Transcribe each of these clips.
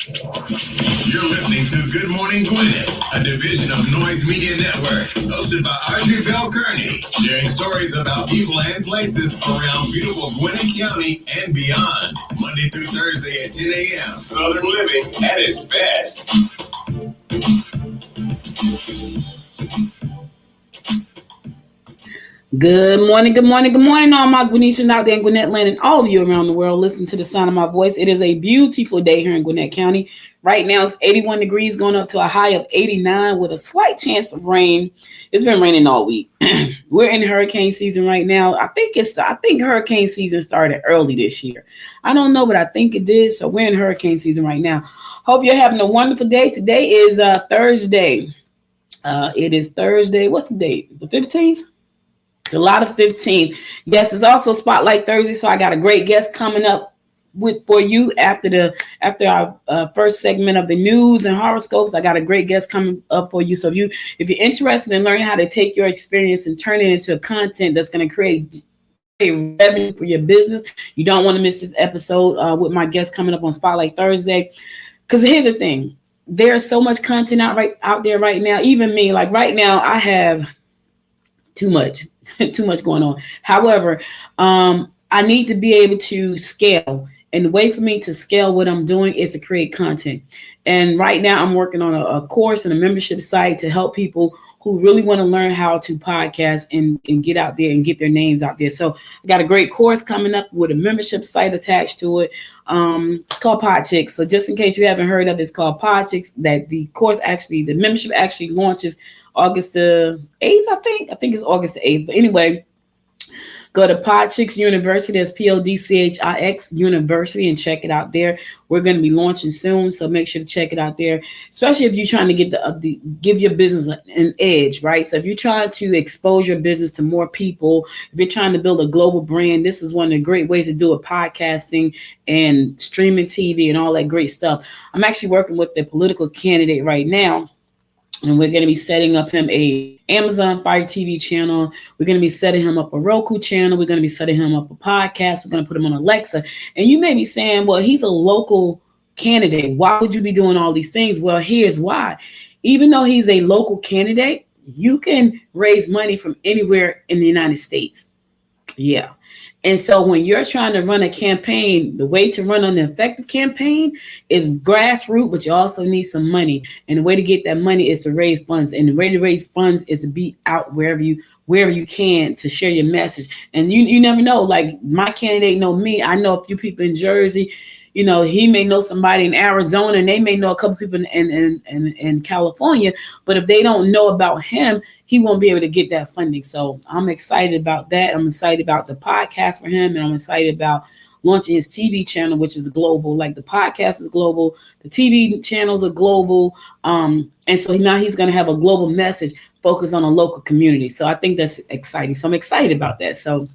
You're listening to Good Morning Gwinnett, a division of Noise Media Network, hosted by Audrey Bell Kearney, sharing stories about people and places around beautiful Gwinnett County and beyond. Monday through Thursday at 10 a.m. Southern living at its best. Good morning, good morning, good morning, all my Gwinnetians out there in Gwinnett Land and all of you around the world. Listen to the sound of my voice. It is a beautiful day here in Gwinnett County. Right now it's 81 degrees, going up to a high of 89 with a slight chance of rain. It's been raining all week. We're in hurricane season right now. I think hurricane season started early this year. I don't know, but I think it did. So we're in hurricane season right now. Hope you're having a wonderful day. Today is Thursday. It is Thursday. What's the date? The 15th? July the 15th. Yes, it's also Spotlight Thursday, so I got a great guest coming up for you after our first segment of the news and horoscopes. I got a great guest coming up for you. So if you're interested in learning how to take your experience and turn it into content that's going to create revenue for your business, you don't want to miss this episode with my guest coming up on Spotlight Thursday. Because here's the thing: there's so much content out there right now. Even me, like right now, I have too much going on. However, I need to be able to scale. And the way for me to scale what I'm doing is to create content. And right now I'm working on a course and a membership site to help people who really want to learn how to podcast and get out there and get their names out there. So I got a great course coming up with a membership site attached to it. It's called Podchicks. So just in case you haven't heard of it, it's called Podchicks. That the membership actually launches August the 8th, I think it's August the 8th. But anyway, go to Podchicks University. That's Podchix University and check it out there. We're going to be launching soon, so make sure to check it out there, especially if you're trying to give your business an edge, right? So if you're trying to expose your business to more people, if you're trying to build a global brand, this is one of the great ways to do it, podcasting and streaming TV and all that great stuff. I'm actually working with a political candidate right now, and we're going to be setting up him a Amazon Fire TV channel. We're going to be setting him up a Roku channel. We're going to be setting him up a podcast. We're going to put him on Alexa. And you may be saying, well, he's a local candidate. Why would you be doing all these things? Well, here's why. Even though he's a local candidate, you can raise money from anywhere in the United States. Yeah. And so when you're trying to run a campaign, the way to run an effective campaign is grassroots, but you also need some money. And the way to get that money is to raise funds. And the way to raise funds is to be out wherever you can to share your message. And you never know, like my candidate know me. I know a few people in Jersey. You know, he may know somebody in Arizona, and they may know a couple people in California. But if they don't know about him, he won't be able to get that funding. So I'm excited about that. I'm excited about the podcast for him, and I'm excited about launching his TV channel, which is global. Like the podcast is global, the TV channels are global, and so now he's going to have a global message focused on a local community. So I think that's exciting. So I'm excited about that. So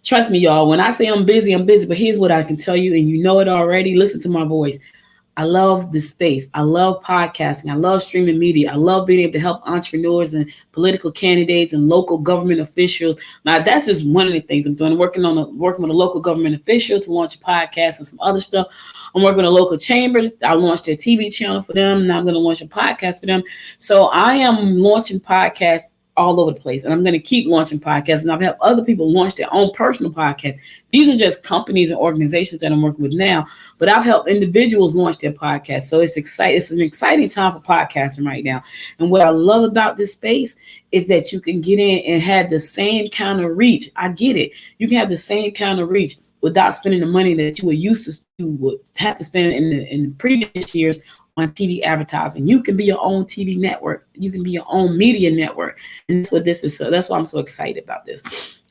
trust me, y'all, when I say I'm busy, but here's what I can tell you, and you know it already. Listen to my voice. I love the space. I love podcasting. I love streaming media. I love being able to help entrepreneurs and political candidates and local government officials. Now, that's just one of the things I'm doing. I'm working with a local government official to launch a podcast and some other stuff. I'm working with a local chamber. I launched their TV channel for them. Now I'm going to launch a podcast for them. So I am launching podcasts all over the place. And I'm going to keep launching podcasts. And I've had other people launch their own personal podcasts. These are just companies and organizations that I'm working with now. But I've helped individuals launch their podcasts. So it's exciting. It's an exciting time for podcasting right now. And what I love about this space is that you can get in and have the same kind of reach. I get it. You can have the same kind of reach without spending the money that you would have to spend in the previous years on TV advertising. You can be your own TV network. You can be your own media network. And that's what this is. So that's why I'm so excited about this.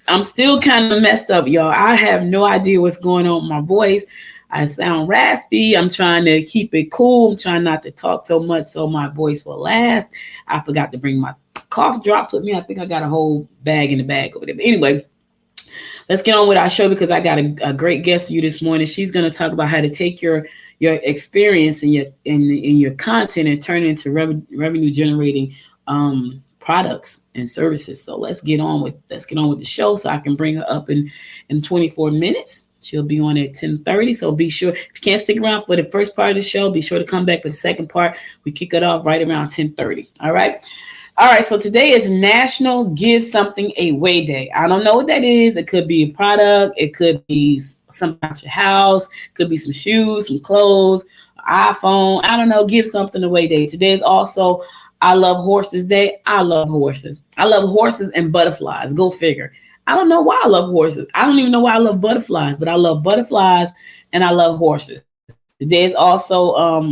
I'm still kind of messed up, y'all. I have no idea what's going on with my voice. I sound raspy. I'm trying to keep it cool. I'm trying not to talk so much so my voice will last. I forgot to bring my cough drops with me. I think I got a whole bag in the bag over there. But anyway, let's get on with our show because I got a great guest for you this morning. She's going to talk about how to take your experience and your content and turn it into revenue generating products and services. So let's get on with the show so I can bring her up in 24 minutes. She'll be on at 10:30. So be sure, if you can't stick around for the first part of the show, be sure to come back for the second part. We kick it off right around 10:30. All right. All right, so today is National Give Something Away Day. I don't know what that is. It could be a product. It could be something at your house. It could be some shoes, some clothes, iPhone. I don't know. Give something away day. Today is also I Love Horses Day. I love horses. I love horses and butterflies. Go figure. I don't know why I love horses. I don't even know why I love butterflies, but I love butterflies and I love horses. Today is also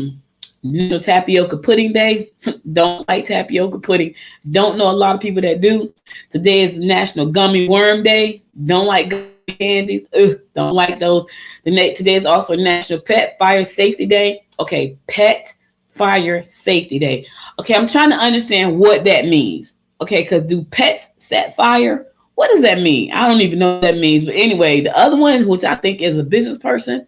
National Tapioca Pudding Day. Don't like tapioca pudding. Don't know a lot of people that do. Today is National Gummy Worm Day. Don't like gummy candies. Ugh, don't like those. Today is also National Pet Fire Safety Day. Okay, Pet Fire Safety Day. Okay, I'm trying to understand what that means. Okay, because do pets set fire? What does that mean? I don't even know what that means. But anyway, the other one, which I think is a business person,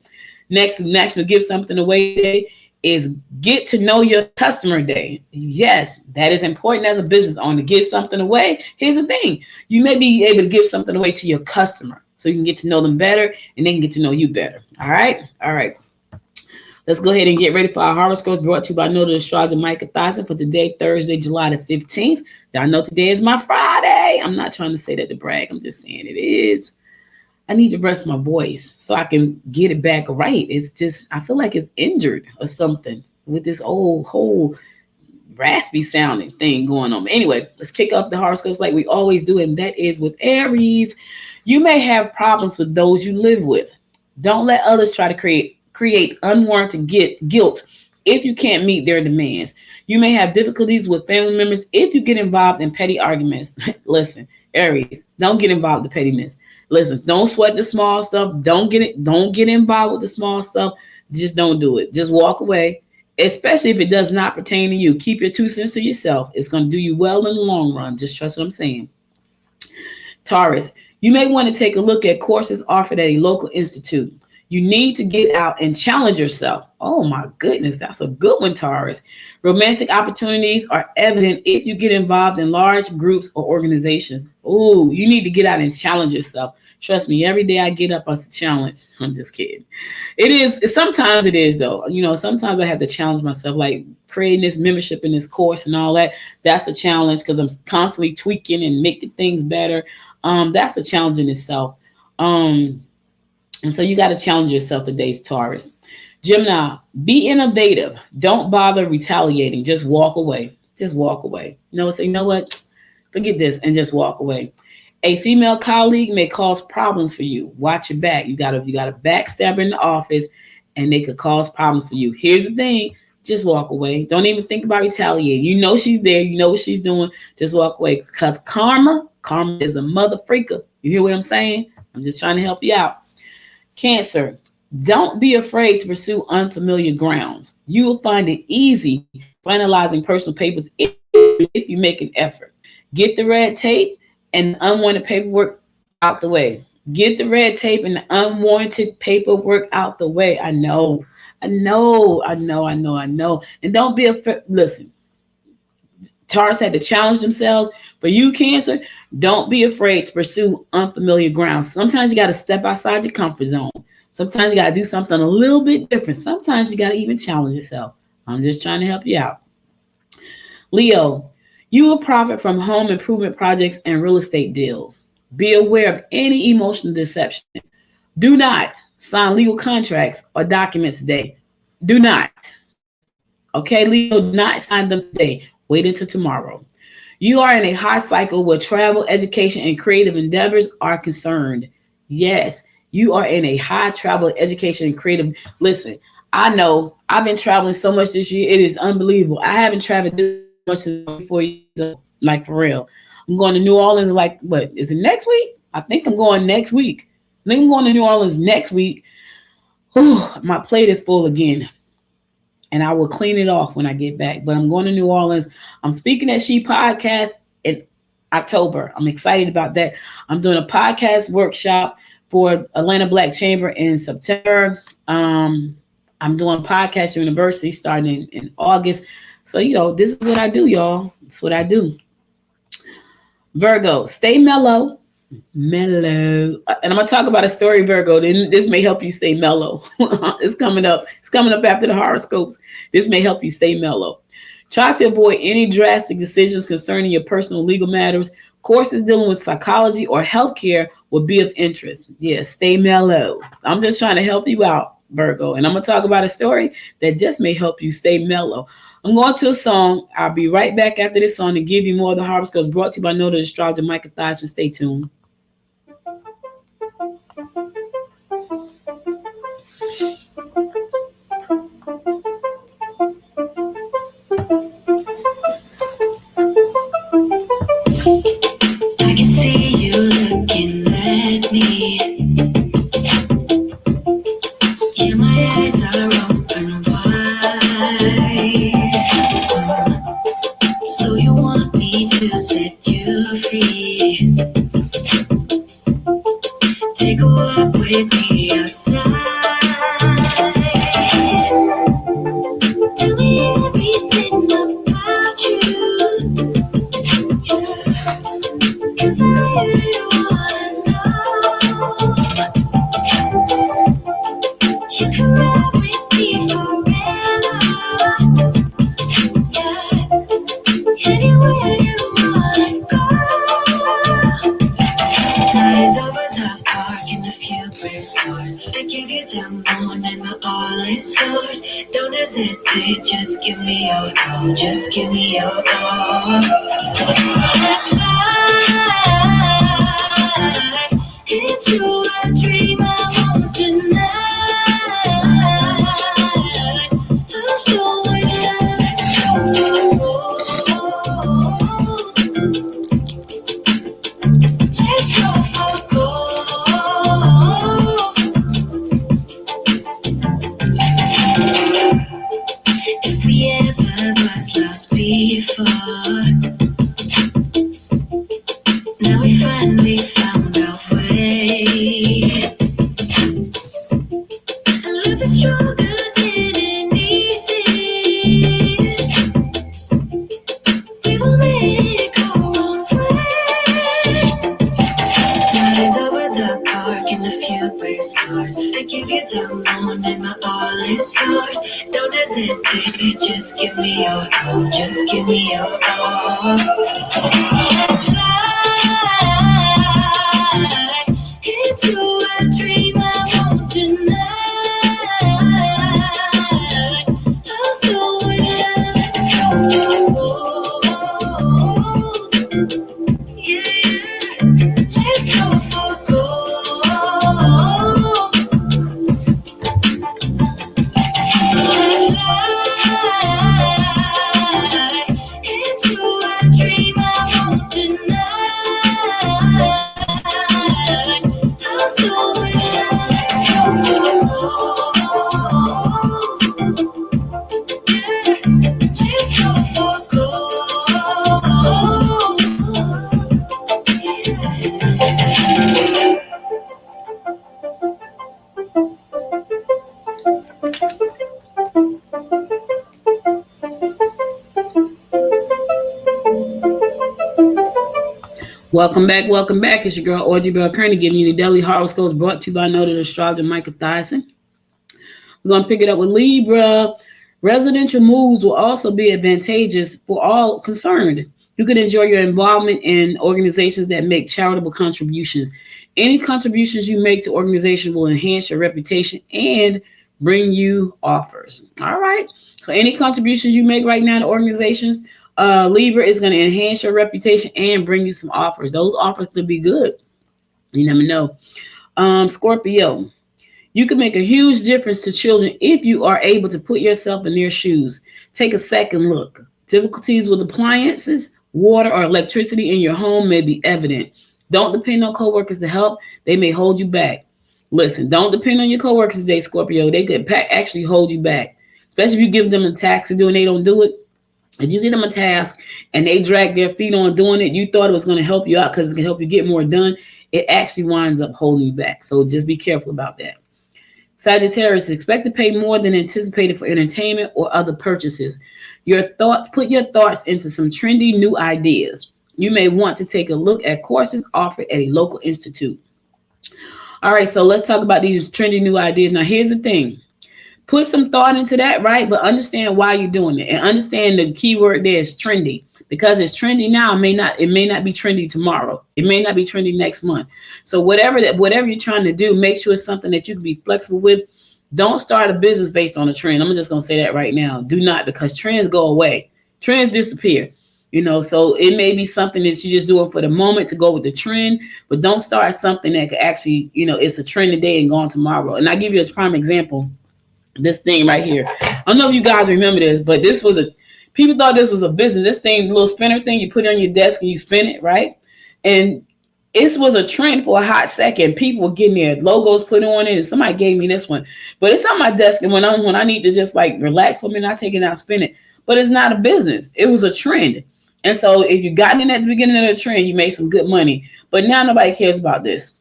next National Give Something Away Day, is Get to Know Your Customer Day. Yes, that is important as a business owner to give something away. Here's the thing. You may be able to give something away to your customer so you can get to know them better and they can get to know you better. All right. All right. Let's go ahead and get ready for our horoscopes brought to you by Noted Astrologer Micah Thompson for today, Thursday, July the 15th. Y'all know today is my Friday. I'm not trying to say that to brag. I'm just saying it is. I need to rest my voice so I can get it back right. It's just, I feel like it's injured or something with this whole raspy sounding thing going on. But anyway, let's kick off the horoscopes like we always do, and that is with Aries. You may have problems with those you live with. Don't let others try to create unwarranted guilt if you can't meet their demands. You may have difficulties with family members if you get involved in petty arguments. Listen, Aries, don't get involved in pettiness. Listen, don't sweat the small stuff. Don't get involved with the small stuff. Just don't do it. Just walk away, especially if it does not pertain to you. Keep your 2 cents to yourself. It's going to do you well in the long run. Just trust what I'm saying. Taurus, you may want to take a look at courses offered at a local institute. You need to get out and challenge yourself. Oh my goodness, that's a good one, Taurus. Romantic opportunities are evident if you get involved in large groups or organizations. Oh, you need to get out and challenge yourself. Trust me, every day I get up, it's a challenge. I'm just kidding. It is. Sometimes it is, though. You know, sometimes I have to challenge myself, like creating this membership in this course and all that. That's a challenge because I'm constantly tweaking and making things better. That's a challenge in itself. And so you got to challenge yourself today, Taurus. Gemini, be innovative. Don't bother retaliating. Just walk away. Just walk away. Say, you know what? Forget this and just walk away. A female colleague may cause problems for you. Watch your back. You got a backstabber in the office and they could cause problems for you. Here's the thing. Just walk away. Don't even think about retaliating. You know she's there. You know what she's doing. Just walk away. Because karma is a mother freaker. You hear what I'm saying? I'm just trying to help you out. Cancer, don't be afraid to pursue unfamiliar grounds. You will find it easy finalizing personal papers if you make an effort. Get the red tape and unwanted paperwork out the way. Get the red tape and the unwarranted paperwork out the way. I know. And don't be afraid. Listen, Taurus had to challenge themselves. For you, Cancer, don't be afraid to pursue unfamiliar grounds. Sometimes you got to step outside your comfort zone. Sometimes you got to do something a little bit different. Sometimes you got to even challenge yourself. I'm just trying to help you out. Leo, you will profit from home improvement projects and real estate deals. Be aware of any emotional deception. Do not sign legal contracts or documents today. Do not. Okay, Leo, do not sign them today. Wait until tomorrow. You are in a high cycle where travel, education, and creative endeavors are concerned. Yes, you are in a high travel, education, and creative. Listen, I know I've been traveling so much this year. It is unbelievable. I haven't traveled this much since 4 years old, like for real. I'm going to New Orleans like, what, is it next week? I think I'm going next week. I think I'm going to New Orleans next week. Whew, my plate is full again. And I will clean it off when I get back. But I'm going to New Orleans. I'm speaking at She Podcast in October. I'm excited about that. I'm doing a podcast workshop for Atlanta Black Chamber in September. I'm doing Podcast University starting in August. So, this is what I do, y'all. It's what I do. Virgo, stay mellow. Mellow. And I'm gonna talk about a story, Virgo. Then this may help you stay mellow. It's coming up. It's coming up after the horoscopes. This may help you stay mellow. Try to avoid any drastic decisions concerning your personal legal matters. Courses dealing with psychology or healthcare will be of interest. Yes, stay mellow. I'm just trying to help you out, Virgo. And I'm going to talk about a story that just may help you stay mellow. I'm going to a song. I'll be right back after this song to give you more of the horoscopes brought to you by Noted Astrologer Michael Thyssen. Stay tuned. I can see you looking at me. Yeah, my eyes are open wide. So you want me to set you free? Take a walk with me outside. Tell me everything about you. Yeah. 'Cause I really wanna know. You can ride with me forever. Yeah. Anywhere you wanna go. Night is over the park and a few brave stars. I give you the moon and my all is yours. Don't hesitate, just give me your all. Just give me your all. So let's fly into a dream I want tonight. I'm so in love, let's go for gold. If we ever was lost before, now we finally found our way. And love is stronger than anything. We will make our own way. Night is over the park and a few brave stars. I give you the moon and my all is yours. Don't hesitate, just give me your all. Just give me your all. So let's fly into a dream I want tonight. I'm so in love, let's go for gold. Yeah, let's go for gold. So let's fly into a dream I want tonight. I'm so in love, let's go for gold. Yeah, let's go for gold. Yeah. Welcome back. Welcome back. It's your girl, Audrey Bell Kearney, giving you the daily horoscopes brought to you by Noted Astrologer Michael Thyssen. We're going to pick it up with Libra. Residential moves will also be advantageous for all concerned. You can enjoy your involvement in organizations that make charitable contributions. Any contributions you make to organizations will enhance your reputation and bring you offers. All right. So any contributions you make right now to organizations, Libra, is going to enhance your reputation and bring you some offers. Those offers could be good. You never know. Scorpio, you can make a huge difference to children if you are able to put yourself in their shoes. Take a second look. Difficulties with appliances, water, or electricity in your home may be evident. Don't depend on coworkers to help. They may hold you back. Listen, don't depend on your coworkers today, Scorpio. They could actually hold you back, especially if you give them a task to do and they don't do it. If you give them a task and they drag their feet on doing it, you thought it was going to help you out because it's going to help you get more done. It actually winds up holding you back. So just be careful about that. Sagittarius, expect to pay more than anticipated for entertainment or other purchases. Put your thoughts into some trendy new ideas. You may want to take a look at courses offered at a local institute. All right, so let's talk about these trendy new ideas. Now, here's the thing. Put some thought into that, right? But understand why you're doing it, and understand the key word there is trendy. Because it's trendy now, it may not be trendy tomorrow. It may not be trendy next month. So whatever you're trying to do, make sure it's something that you can be flexible with. Don't start a business based on a trend. I'm just gonna say that right now. Do not, because trends go away. Trends disappear. So it may be something that you just doing for the moment to go with the trend, but don't start something that could actually, it's a trend today and gone tomorrow. And I give you a prime example. This thing right here. I don't know if you guys remember this, but people thought this was a business. This thing, little spinner thing, you put it on your desk and you spin it, right? And it was a trend for a hot second. People were getting their logos put on it, and somebody gave me this one. But it's on my desk, and when I need to just like relax for a minute, I take it out and spin it. But it's not a business. It was a trend. And so if you got in at the beginning of the trend, you made some good money. But now nobody cares about this.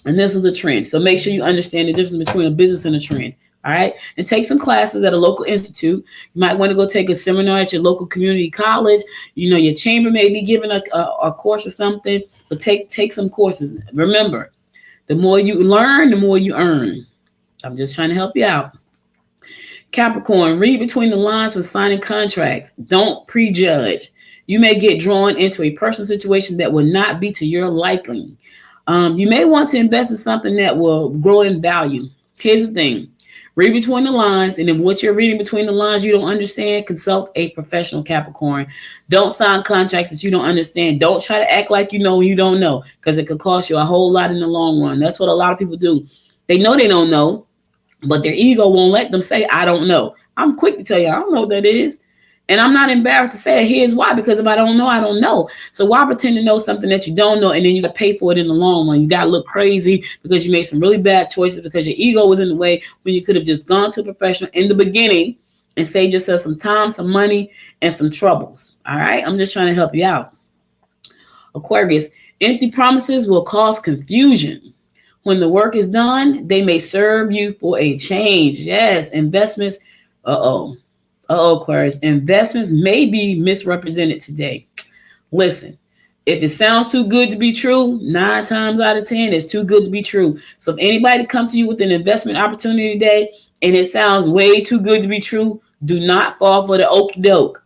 And this was a trend. So make sure you understand the difference between a business and a trend. All right. And take some classes at a local institute. You might want to go take a seminar at your local community college. Your chamber may be giving a course or something, but take some courses. Remember, the more you learn, the more you earn. I'm just trying to help you out. Capricorn, read between the lines when signing contracts. Don't prejudge. You may get drawn into a personal situation that will not be to your liking. You may want to invest in something that will grow in value. Here's the thing. Read between the lines, and if what you're reading between the lines you don't understand, consult a professional, Capricorn. Don't sign contracts that you don't understand. Don't try to act like you know when you don't know, because it could cost you a whole lot in the long run. That's what a lot of people do. They know they don't know, but their ego won't let them say, I don't know. I'm quick to tell you, I don't know what that is. And I'm not embarrassed to say it. Here's why. Because if I don't know, I don't know. So why pretend to know something that you don't know, and then you got to pay for it in the long run? You got to look crazy because you made some really bad choices because your ego was in the way when you could have just gone to a professional in the beginning and saved yourself some time, some money, and some troubles. All right? I'm just trying to help you out. Aquarius, empty promises will cause confusion. When the work is done, they may serve you for a change. Yes, investments. Aquarius, investments may be misrepresented today. Listen, if it sounds too good to be true, 9 times out of 10, it's too good to be true. So if anybody comes to you with an investment opportunity today and it sounds way too good to be true, do not fall for the okie doke.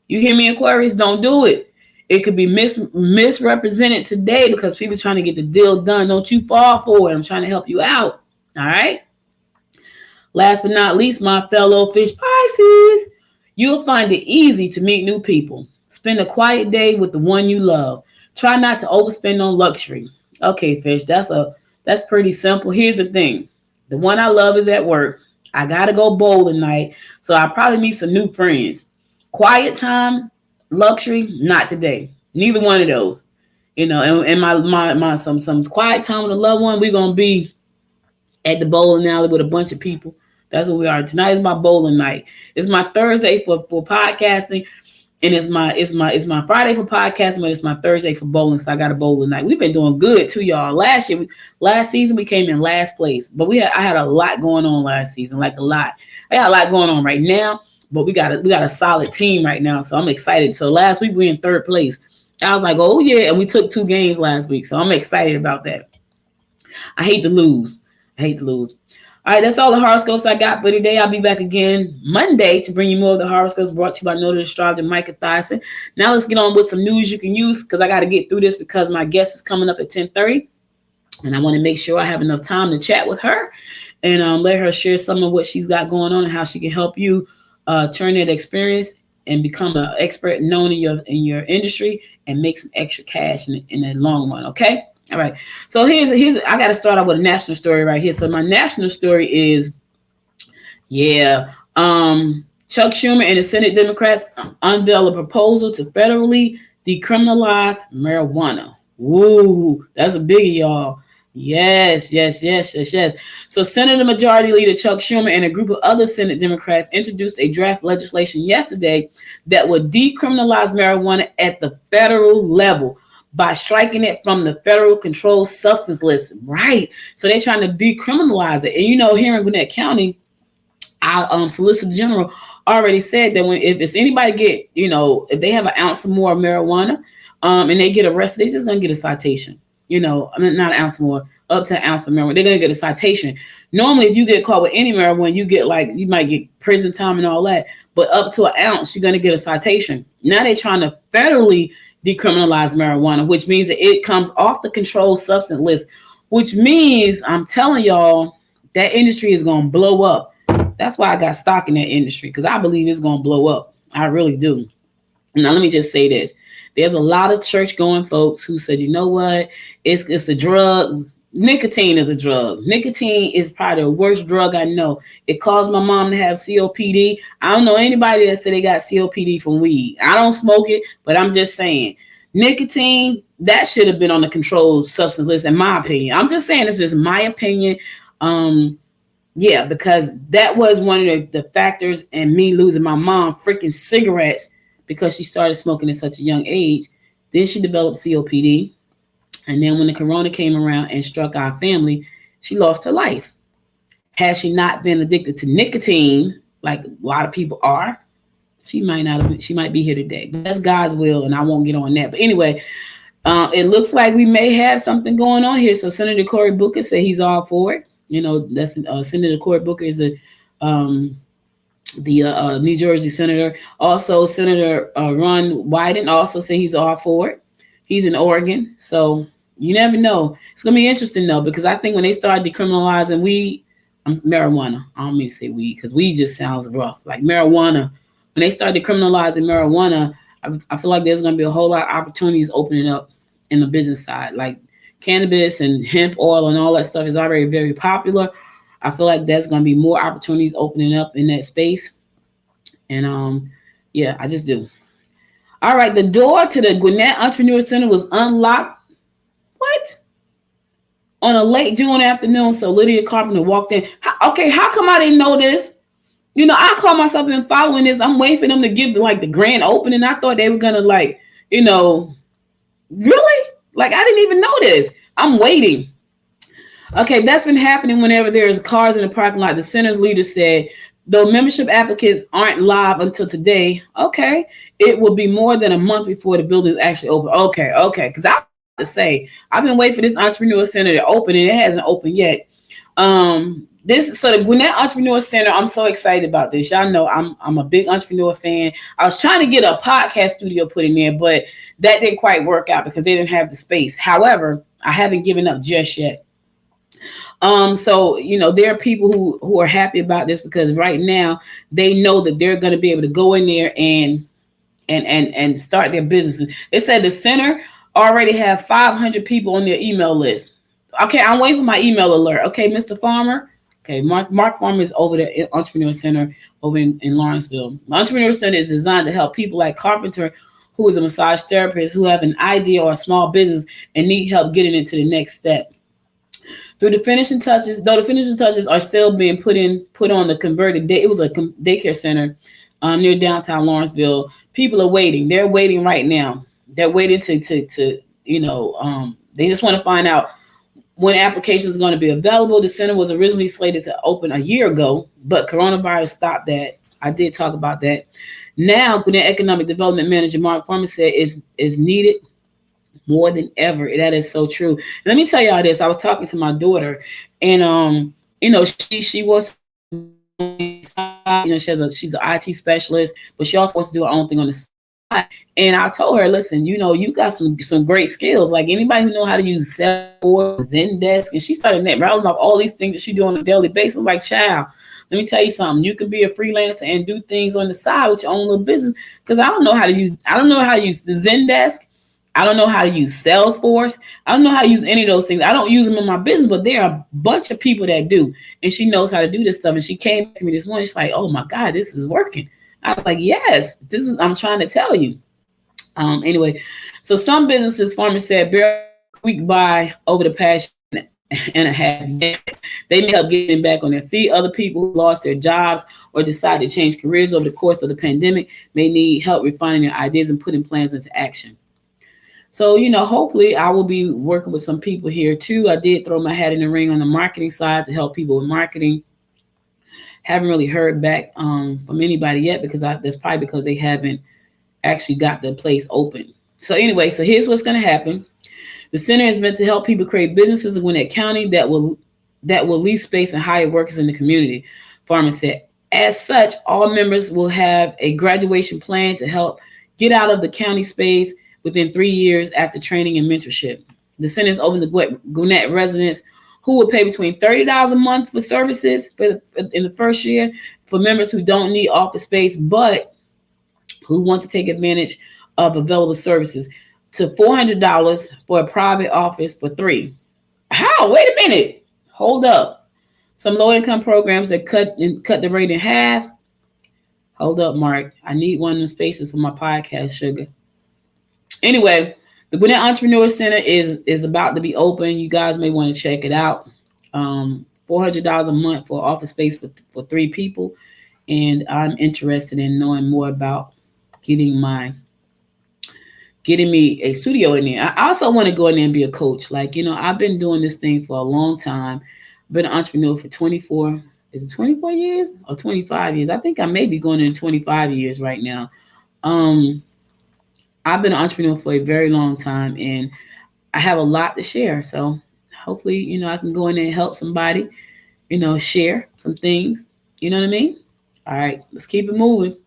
You hear me, Aquarius? Don't do it. It could be misrepresented today because people are trying to get the deal done. Don't you fall for it. I'm trying to help you out. All right? Last but not least, my fellow fish Pisces, you'll find it easy to meet new people. Spend a quiet day with the one you love. Try not to overspend on luxury. Okay, fish, that's pretty simple. Here's the thing. The one I love is at work. I got to go bowling night, so I'll probably meet some new friends. Quiet time, luxury, not today. Neither one of those. And my some quiet time with a loved one, we're going to be at the bowling alley with a bunch of people. That's what we are. Tonight is my bowling night. It's my Thursday for podcasting, and it's my Friday for podcasting, but it's my Thursday for bowling. So I got a bowling night. We've been doing good too, y'all. Last season we came in last place, but I had a lot going on last season, like a lot. I got a lot going on right now, but we got a solid team right now, so I'm excited. So last week we in 3rd place. I was like, oh yeah, and we took 2 games last week, so I'm excited about that. I hate to lose. All right, that's all the horoscopes I got for today. I'll be back again Monday to bring you more of the horoscopes brought to you by noted astrologer Micah Thyssen. Now let's get on with some news you can use, because I got to get through this because my guest is coming up at 10:30, and I want to make sure I have enough time to chat with her and let her share some of what she's got going on and how she can help you turn that experience and become an expert known in your industry and make some extra cash in the long run. Okay. All right. So here's I got to start out with a national story right here. So my national story is, Chuck Schumer and the Senate Democrats unveil a proposal to federally decriminalize marijuana. Woo, that's a biggie, y'all. Yes. So Senator Majority Leader Chuck Schumer and a group of other Senate Democrats introduced a draft legislation yesterday that would decriminalize marijuana at the federal level by striking it from the federal controlled substance list. Right. So they're trying to decriminalize it. And here in Gwinnett County, our Solicitor General already said that if it's anybody if they have an ounce or more of marijuana, and they get arrested, they just gonna get a citation. I mean, not an ounce more, up to an ounce of marijuana, they're gonna get a citation. Normally, if you get caught with any marijuana, you might get prison time and all that. But up to an ounce, you're gonna get a citation. Now they're trying to federally decriminalize marijuana, which means that it comes off the controlled substance list, which means I'm telling y'all that industry is gonna blow up. That's why I got stock in that industry, because I believe it's gonna blow up. I really do. Now, let me just say this. There's a lot of church going folks who said, you know what? It's a drug. Nicotine is a drug. Nicotine is probably the worst drug I know. It caused my mom to have COPD. I don't know anybody that said they got COPD from weed. I don't smoke it, but I'm just saying. Nicotine, that should have been on the controlled substance list, in my opinion. I'm just saying, this is my opinion. Yeah, because that was one of the factors in me losing my mom, freaking cigarettes, because she started smoking at such a young age. Then she developed COPD. And then when the corona came around and struck our family, she lost her life. Had she not been addicted to nicotine, like a lot of people are, she might be here today. But that's God's will, and I won't get on that. But anyway, it looks like we may have something going on here. So Senator Cory Booker said he's all for it. That's Senator Cory Booker is the New Jersey senator. Also, Senator Ron Wyden also said he's all for it. He's in Oregon. So you never know. It's going to be interesting, though, because I think when they start decriminalizing marijuana, I don't mean to say weed, because weed just sounds rough. Like marijuana, when they start decriminalizing marijuana, I feel like there's going to be a whole lot of opportunities opening up in the business side. Like cannabis and hemp oil and all that stuff is already very popular. I feel like there's going to be more opportunities opening up in that space. And yeah, I just do. All right, the door to the Gwinnett Entrepreneur Center was unlocked. What? On a late June afternoon, so Lydia Carpenter walked in. How come I didn't know this? I call myself in following this. I'm waiting for them to give the grand opening. I thought they were gonna really? Like, I didn't even know this. I'm waiting. Okay, that's been happening whenever there's cars in the parking lot. The center's leader said, though membership applicants aren't live until today, okay, it will be more than a month before the building is actually open. Okay, because I have to say, I've been waiting for this entrepreneur center to open, and it hasn't opened yet. The Gwinnett Entrepreneur Center, I'm so excited about this. Y'all know I'm a big entrepreneur fan. I was trying to get a podcast studio put in there, but that didn't quite work out because they didn't have the space. However, I haven't given up just yet. So there are people who are happy about this because right now they know that they're going to be able to go in there and start their businesses. They said the center already have 500 people on their email list. Okay, I'm waiting for my email alert. Okay, Mr. Farmer. Okay, Mark Farmer is over there at Entrepreneur Center over in Lawrenceville. The Entrepreneur Center is designed to help people like Carpenter, who is a massage therapist, who have an idea or a small business and need help getting into the next step. Though the finishing touches are still being put on the converted day. It was a daycare center near downtown Lawrenceville. People are waiting. They're waiting right now. They're waiting to they just want to find out when applications are going to be available. The center was originally slated to open a year ago, but coronavirus stopped that. I did talk about that. Now, Gwinnett Economic Development Manager Mark Farmer said is needed more than ever. That is so true. And let me tell y'all this. I was talking to my daughter, and she wants, she's an IT specialist, but she also wants to do her own thing on the side. And I told her, listen, you got some great skills. Like anybody who know how to use Salesforce, Zendesk, and she started rattling off all these things that she do on a daily basis. I'm like, child, let me tell you something. You can be a freelancer and do things on the side with your own little business. Because I don't know how to use the Zendesk. I don't know how to use Salesforce. I don't know how to use any of those things. I don't use them in my business, but there are a bunch of people that do. And she knows how to do this stuff. And she came to me this morning. She's like, oh my God, this is working. I was like, yes, I'm trying to tell you. Anyway, so some businesses, farmers said, barely squeaked by over the past and a half years. They need help getting back on their feet. Other people who lost their jobs or decided to change careers over the course of the pandemic may need help refining their ideas and putting plans into action. So, hopefully I will be working with some people here too. I did throw my hat in the ring on the marketing side to help people with marketing. Haven't really heard back from anybody yet because that's probably because they haven't actually got the place open. So anyway, so here's what's going to happen. The center is meant to help people create businesses in Gwinnett County that will lease space and hire workers in the community. Farmer said. As such, all members will have a graduation plan to help get out of the county space within 3 years after training and mentorship. The center is open to Gwinnett residents who will pay between $30 a month for services in the first year for members who don't need office space but who want to take advantage of available services, to $400 for a private office for 3. How? Wait a minute. Hold up. Some low-income programs that cut the rate in half. Hold up, Mark. I need one of them spaces for my podcast, sugar. Anyway, the Gwinnett Entrepreneur Center is about to be open. You guys may want to check it out. $400 a month for office space for 3 people. And I'm interested in knowing more about getting me a studio in there. I also want to go in there and be a coach. Like, I've been doing this thing for a long time. I've been an entrepreneur for 24 years or 25 years? I think I may be going into 25 years right now. I've been an entrepreneur for a very long time, and I have a lot to share. So hopefully, I can go in there and help somebody, share some things. You know what I mean? All right, let's keep it moving.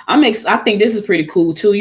I think this is pretty cool too.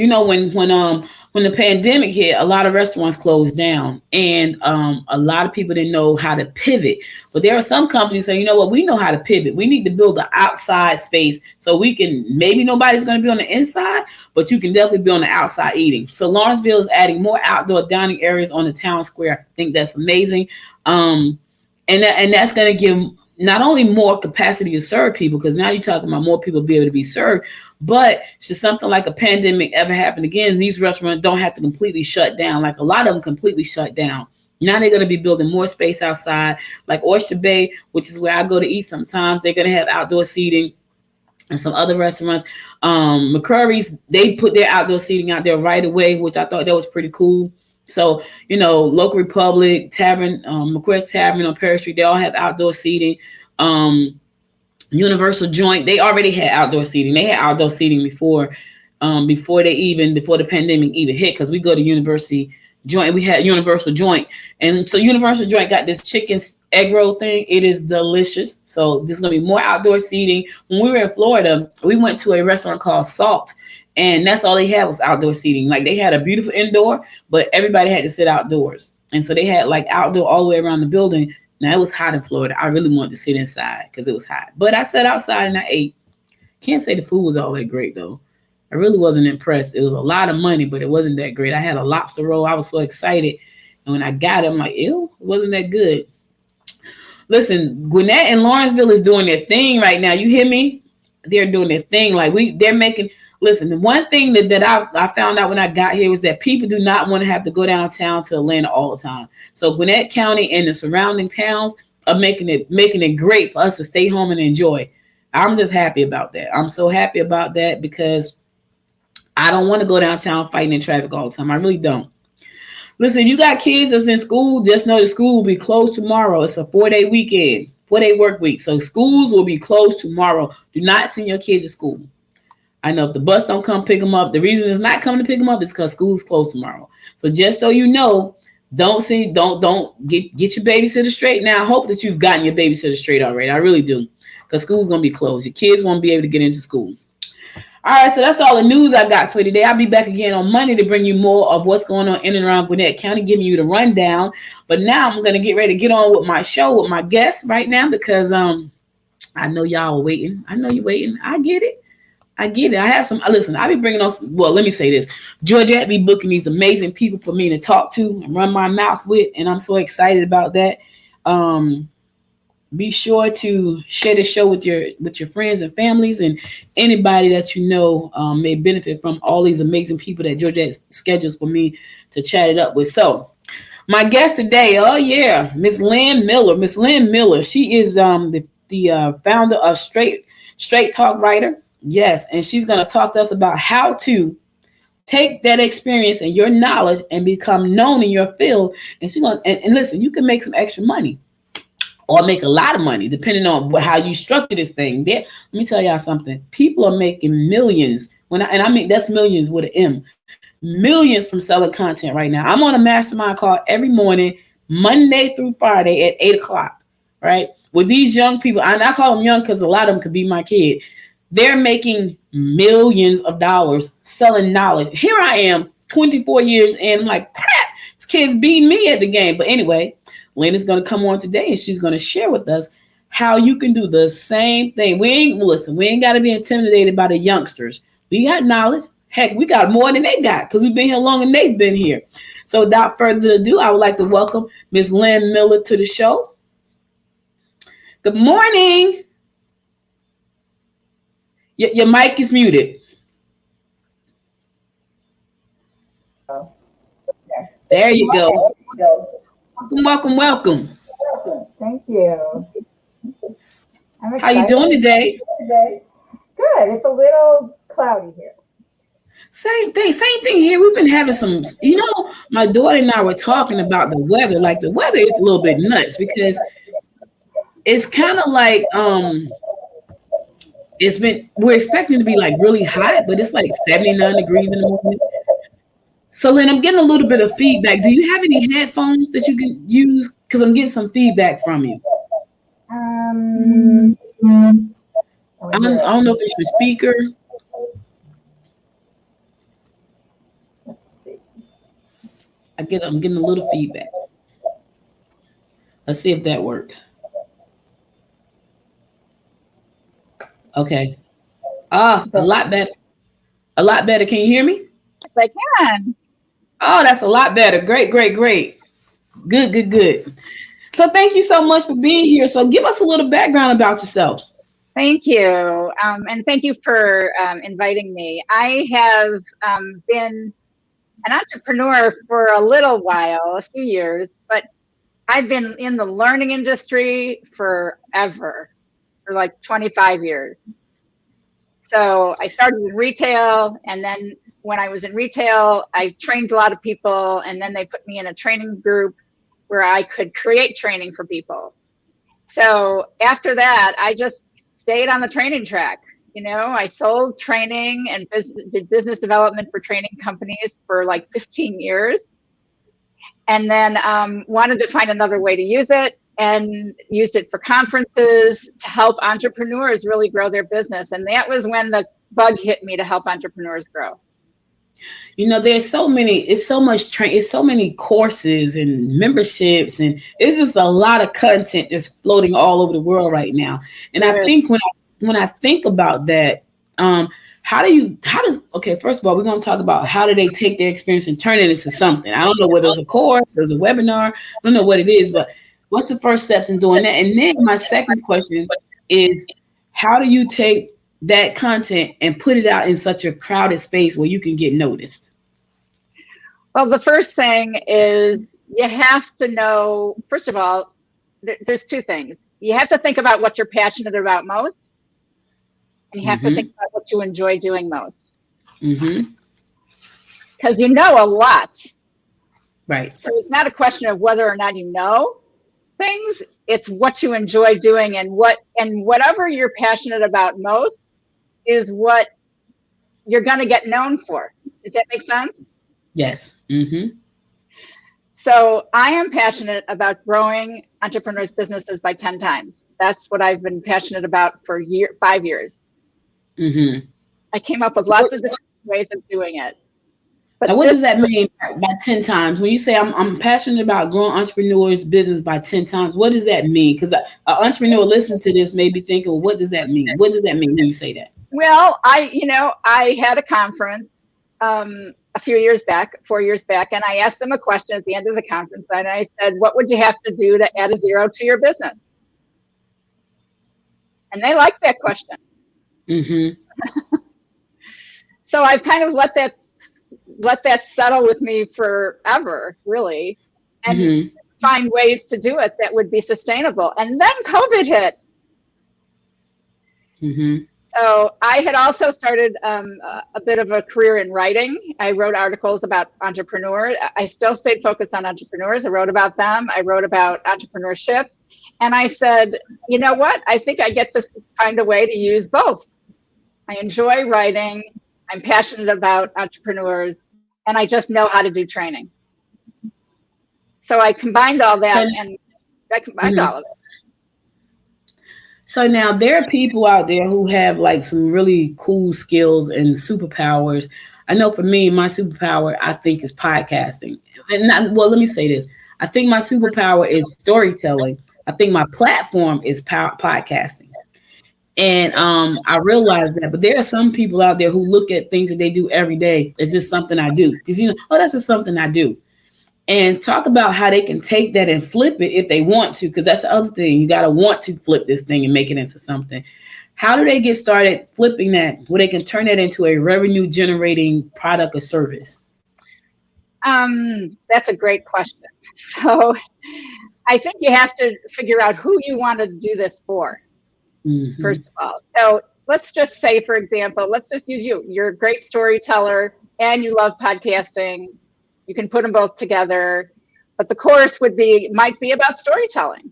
When the pandemic hit, a lot of restaurants closed down, and a lot of people didn't know how to pivot. But there are some companies that, we know how to pivot. We need to build an outside space so we can, maybe nobody's going to be on the inside, but you can definitely be on the outside eating. So Lawrenceville is adding more outdoor dining areas on the town square. I think that's amazing. And that's going to give not only more capacity to serve people, because now you're talking about more people be able to be served, but should something like a pandemic ever happen again, these restaurants don't have to completely shut down. Like a lot of them completely shut down. Now they're going to be building more space outside, like Oyster Bay, which is where I go to eat sometimes. They're going to have outdoor seating, and some other restaurants. McCurry's, they put their outdoor seating out there right away, which I thought that was pretty cool. So, Local Republic, Tavern, McQuest Tavern on Perry Street, they all have outdoor seating. Universal Joint, they already had outdoor seating. They had outdoor seating before the pandemic even hit, because we go to University Joint. We had Universal Joint. And so Universal Joint got this chicken egg roll thing. It is delicious. So there's going to be more outdoor seating. When we were in Florida, we went to a restaurant called Salt. And that's all they had was outdoor seating. Like they had a beautiful indoor, but everybody had to sit outdoors. And so they had like outdoor all the way around the building. Now it was hot in Florida. I really wanted to sit inside because it was hot. But I sat outside and I ate. Can't say the food was all that great though. I really wasn't impressed. It was a lot of money, but it wasn't that great. I had a lobster roll. I was so excited. And when I got it, I'm like, ew, it wasn't that good. Listen, Gwinnett and Lawrenceville is doing their thing right now. You hear me? They're doing their thing. They're making. Listen, the one thing that I found out when I got here was that people do not want to have to go downtown to Atlanta all the time. So Gwinnett County and the surrounding towns are making it great for us to stay home and enjoy. I'm just happy about that. I'm so happy about that because I don't want to go downtown fighting in traffic all the time. I really don't. Listen, if you got kids that's in school, just know the school will be closed tomorrow. It's a 4-day weekend, 4-day work week. So schools will be closed tomorrow. Do not send your kids to school. I know if the bus don't come pick them up, the reason it's not coming to pick them up is because school's closed tomorrow. So just so you know, don't get your babysitter straight. Now, I hope that you've gotten your babysitter straight already. I really do, because school's going to be closed. Your kids won't be able to get into school. All right, so that's all the news I got for today. I'll be back again on Monday to bring you more of what's going on in and around Gwinnett County, giving you the rundown. But now I'm going to get ready to get on with my show with my guests right now because I know y'all are waiting. I know you're waiting. I get it. I have some. Listen, I'll be bringing on. Well, let me say this. Georgette be booking these amazing people for me to talk to and run my mouth with, and I'm so excited about that. Be sure to share the show with your friends and families and anybody that you know may benefit from all these amazing people that Georgette schedules for me to chat it up with. So, my guest today, Miss Lynn Miller. Miss Lynn Miller. She is the founder of Straight Talk Writer. Yes, and she's going to talk to us about how to take that experience and your knowledge and become known in your field. And she's going and listen, you can make some extra money or make a lot of money depending on how you structure this thing. Let me tell y'all something. People are making millions And I mean that's millions with an M, millions from selling content right now. I'm on a mastermind call every morning, Monday through Friday at 8 o'clock, right? With these young people, and I call them young because a lot of them could be my kid. They're making millions of dollars selling knowledge. Here I am, 24 years in. I'm like, crap, this kid's beating me at the game. But anyway, Lynn is going to come on today and she's going to share with us how you can do the same thing. We ain't got to be intimidated by the youngsters. We got knowledge. Heck, we got more than they got because we've been here longer than they've been here. So without further ado, I would like to welcome Miss Lynn Miller to the show. Good morning. Your mic is muted. There you go. Welcome. Thank you. How you doing today? Good. It's a little cloudy here. Same thing here. We've been having some, my daughter and I were talking about the weather. Like the weather is a little bit nuts because it's kind of like we're expecting to be like really hot, but it's like 79 degrees in the morning. So Lynn, I'm getting a little bit of feedback. Do you have any headphones that you can use? Because I'm getting some feedback from you. I don't know if it's your speaker. I'm getting a little feedback. Let's see if that works. Okay. A lot better. A lot better. Can you hear me? Yes, I can. Oh, that's a lot better. Great. Good. So thank you so much for being here. So give us a little background about yourself. Thank you. And thank you for inviting me. I have been an entrepreneur for a little while, a few years, but I've been in the learning industry forever, for like 25 years. So I started in retail, and then when I was in retail, I trained a lot of people, and then they put me in a training group where I could create training for people. So after that, I just stayed on the training track. I sold training and did business development for training companies for like 15 years. And then wanted to find another way to use it, and used it for conferences to help entrepreneurs really grow their business. And that was when the bug hit me to help entrepreneurs grow. There's so many courses and memberships, and it's just a lot of content just floating all over the world right now. And I think when I think about that, first of all, we're going to talk about how do they take their experience and turn it into something. I don't know whether it's a course, there's a webinar, I don't know what it is, but what's the first steps in doing that? And then my second question is, how do you take that content and put it out in such a crowded space where you can get noticed? Well, the first thing is you have to know, first of all, there's two things. You have to think about what you're passionate about most, and you have to think about what you enjoy doing most. Because you know a lot. Right. So it's not a question of whether or not you know things, it's what you enjoy doing, and whatever you're passionate about most is what you're going to get known for. Does that make sense? Yes. So I am passionate about growing entrepreneurs' businesses by 10 times. That's what I've been passionate about for 5 years. I came up with lots of different ways of doing it. But now, what does that mean by 10 times? When you say I'm passionate about growing entrepreneurs' business by 10 times, what does that mean? Because an entrepreneur listening to this may be thinking, well, what does that mean? What does that mean when you say that? Well, I had a conference a few years back, 4 years back, and I asked them a question at the end of the conference, and I said, what would you have to do to add a zero to your business? And they liked that question. So I've kind of let that settle with me forever, really, and find ways to do it that would be sustainable. And then COVID hit. So I had also started a bit of a career in writing. I wrote articles about entrepreneurs. I still stayed focused on entrepreneurs. I wrote about them. I wrote about entrepreneurship. And I said, you know what? I think I get to find a way to use both. I enjoy writing. I'm passionate about entrepreneurs, and I just know how to do training. So I combined all that, and I combined all of it. So now there are people out there who have like some really cool skills and superpowers. I know for me, my superpower I think is podcasting. And well, let me say this: I think my superpower is storytelling. I think my platform is podcasting. And I realize that, but there are some people out there who look at things that they do every day as just something I do. Because oh, that's just something I do. And talk about how they can take that and flip it if they want to, because that's the other thing. You got to want to flip this thing and make it into something. How do they get started flipping that where they can turn that into a revenue generating product or service? That's a great question. So I think you have to figure out who you want to do this for, first of all. So let's just say, for example, let's just use you. You're a great storyteller and you love podcasting. You can put them both together, but the course might be about storytelling.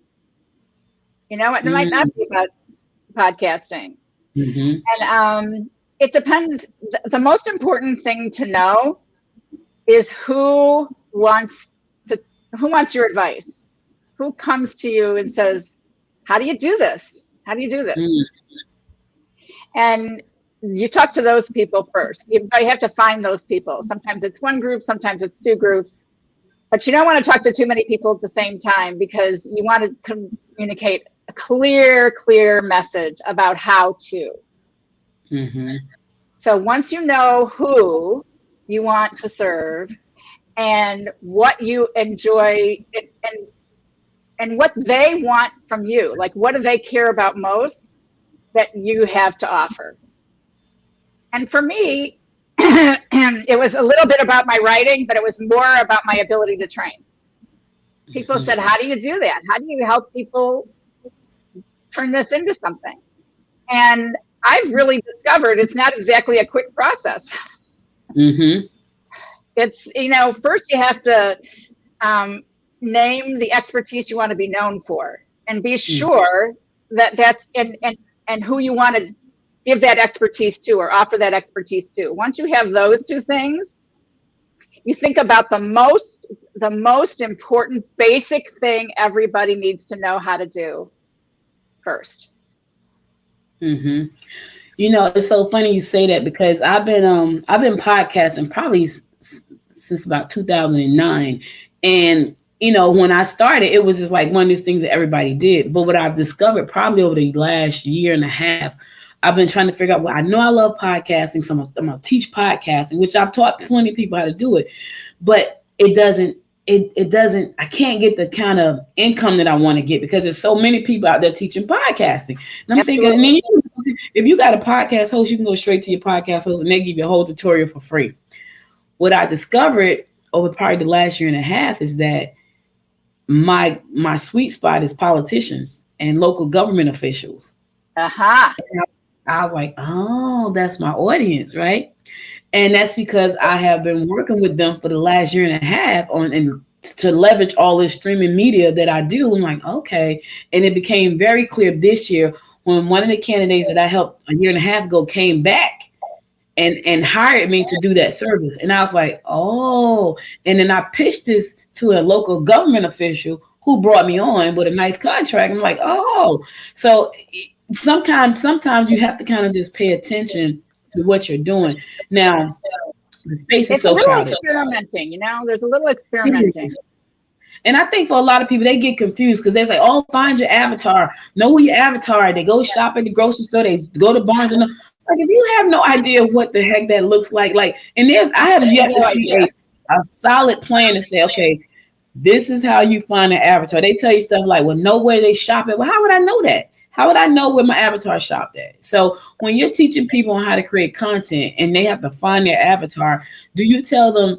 It might not be about podcasting. And it depends. The most important thing to know is who wants your advice, who comes to you and says, how do you do this? How do you do this? And you talk to those people first. You have to find those people. Sometimes it's one group, sometimes it's two groups, but you don't want to talk to too many people at the same time because you want to communicate a clear message about how to. So once you know who you want to serve and what you enjoy and what they want from you, like what do they care about most that you have to offer. And for me, it was a little bit about my writing, but it was more about my ability to train. People said, how do you do that? How do you help people turn this into something? And I've really discovered it's not exactly a quick process. It's, first you have to name the expertise you want to be known for and be sure that that's and who you want to give that expertise to or offer that expertise to. Once you have those two things, you think about the most important basic thing everybody needs to know how to do first. It's so funny you say that because I've been podcasting probably since about 2009. And when I started, it was just like one of these things that everybody did. But what I've discovered probably over the last year and a half, I've been trying to figure out, well, I know I love podcasting, so I'm going to teach podcasting, which I've taught plenty of people how to do it. But it doesn't, I can't get the kind of income that I want to get because there's so many people out there teaching podcasting. And I'm thinking, if you got a podcast host, you can go straight to your podcast host and they give you a whole tutorial for free. What I discovered over probably the last year and a half is that my sweet spot is politicians and local government officials. I was like, oh, that's my audience, right? And that's because I have been working with them for the last year and a half and to leverage all this streaming media that I do. I'm like, okay. And it became very clear this year when one of the candidates that I helped a year and a half ago came back and hired me to do that service. And I was like, oh, and then I pitched this to a local government official who brought me on with a nice contract. I'm like, oh, so sometimes you have to kind of just pay attention to what you're doing. Now, the space is so crowded. Experimenting, there's a little experimenting. And I think for a lot of people, they get confused because they're like, oh, find your avatar. Know who your avatar is. They go shop at the grocery store. They go to Barnes and Noble. Like, if you have no idea what the heck that looks like, and I have yet to see a solid plan to say, okay, this is how you find an avatar. They tell you stuff like, well, know where they shop at. Well, how would I know that? How would I know where my avatar shopped at? So when you're teaching people on how to create content and they have to find their avatar, do you tell them,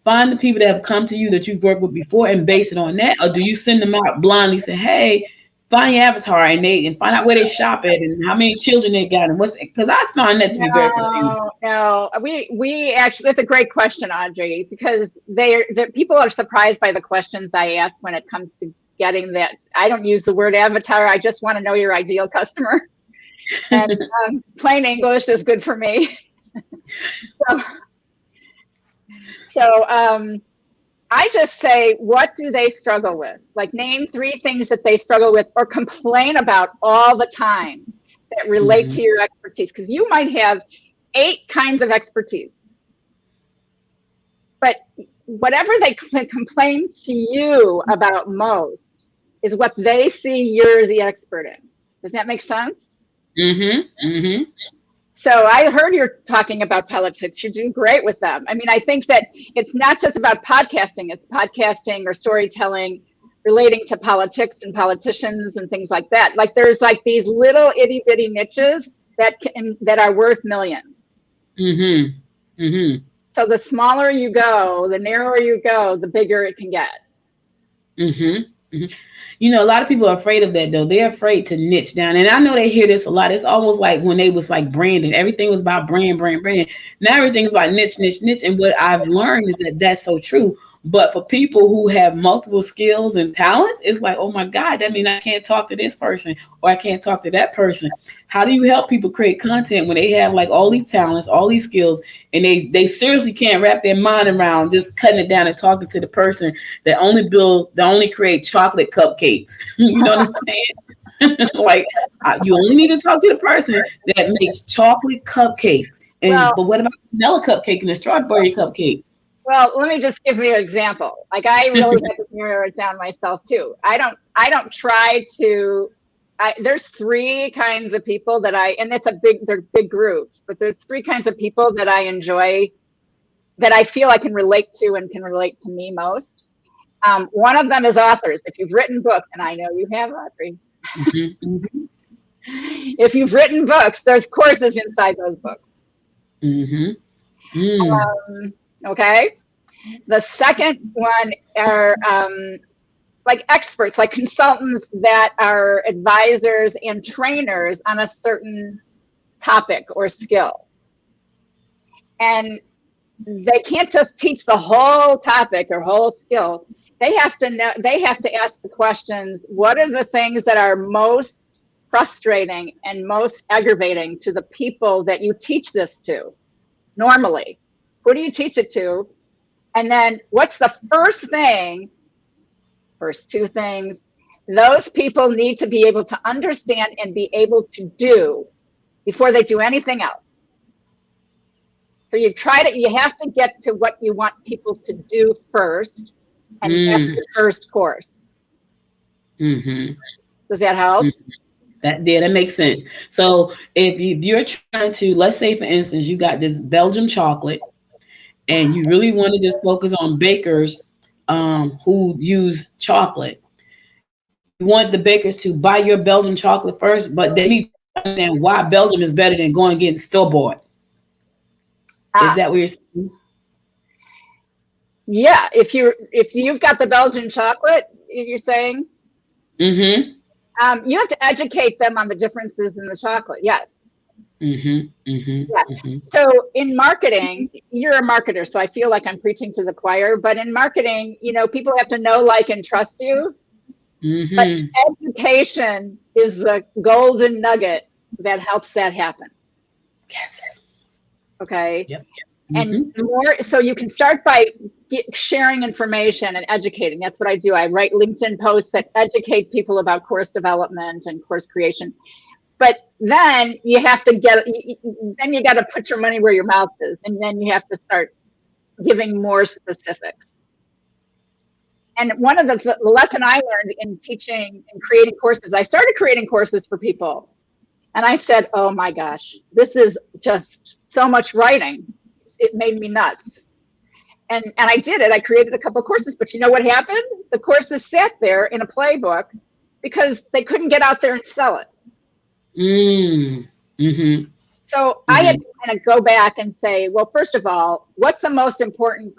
find the people that have come to you that you've worked with before and base it on that? Or do you send them out blindly, say, hey, find your avatar and find out where they shop at and how many children they got and because I find that to be very confusing. No, we actually, that's a great question, Audrey, because the people are surprised by the questions I ask when it comes to getting that. I don't use the word avatar. I just want to know your ideal customer. And plain English is good for me. So I just say, what do they struggle with? Like, name 3 things that they struggle with or complain about all the time that relate to your expertise. Because you might have 8 kinds of expertise, but whatever they complain to you about most is what they see you're the expert in. Does that make sense? So I heard you're talking about politics. You do great with them. I mean, I think that it's not just about podcasting. It's podcasting or storytelling relating to politics and politicians and things like that. Like, there's like these little itty bitty niches that are worth millions. So the smaller you go, the narrower you go, the bigger it can get. You know, a lot of people are afraid of that, though. They're afraid to niche down. And I know they hear this a lot. It's almost like when they was like branding. Everything was about brand. Now everything's about niche. And what I've learned is that that's so true. But for people who have multiple skills and talents, it's like, oh my God, that means I can't talk to this person or I can't talk to that person. How do you help people create content when they have like all these talents, all these skills, and they seriously can't wrap their mind around just cutting it down and talking to the person that only create chocolate cupcakes? You know what I'm saying? Like, you only need to talk to the person that makes chocolate cupcakes. But what about vanilla cupcake and a strawberry cupcake? Well, let me just give you an example. Like, I really had to narrow it down myself too. I don't try to. There's 3 kinds of people that and they're big groups, but there's 3 kinds of people that I enjoy, that I feel I can relate to and can relate to me most. One of them is authors. If you've written books, and I know you have, Audrey. If you've written books, there's courses inside those books. Okay. The second one are like experts, like consultants that are advisors and trainers on a certain topic or skill. And they can't just teach the whole topic or whole skill. They have to know, they have to ask the questions, what are the things that are most frustrating and most aggravating to the people that you teach this to normally? Who do you teach it to? And then what's the first 2 things those people need to be able to understand and be able to do before they do anything else? So you have to get to what you want people to do first, and that's the first course. Does that help? That makes sense. So if you're trying to, let's say for instance, you got this Belgian chocolate, and you really want to just focus on bakers who use chocolate. You want the bakers to buy your Belgian chocolate first, but they need to understand why Belgium is better than going and getting store-bought. Is that what you're saying? Yeah, if you've got the Belgian chocolate, you're saying, you have to educate them on the differences in the chocolate. Yes. So in marketing, you're a marketer, so I feel like I'm preaching to the choir. But in marketing, people have to know, like, and trust you. But education is the golden nugget that helps that happen. Yes. Okay. Yep. And more, so you can start by sharing information and educating. That's what I do. I write LinkedIn posts that educate people about course development and course creation. But then you have to you got to put your money where your mouth is, and then you have to start giving more specifics. And one of the lesson I learned in teaching and creating courses, I started creating courses for people, and I said, "Oh my gosh, this is just so much writing. It made me nuts." And I did it. I created a couple of courses, but you know what happened? The courses sat there in a playbook because they couldn't get out there and sell it. So I had to kind of go back and say, well, first of all, what's the most important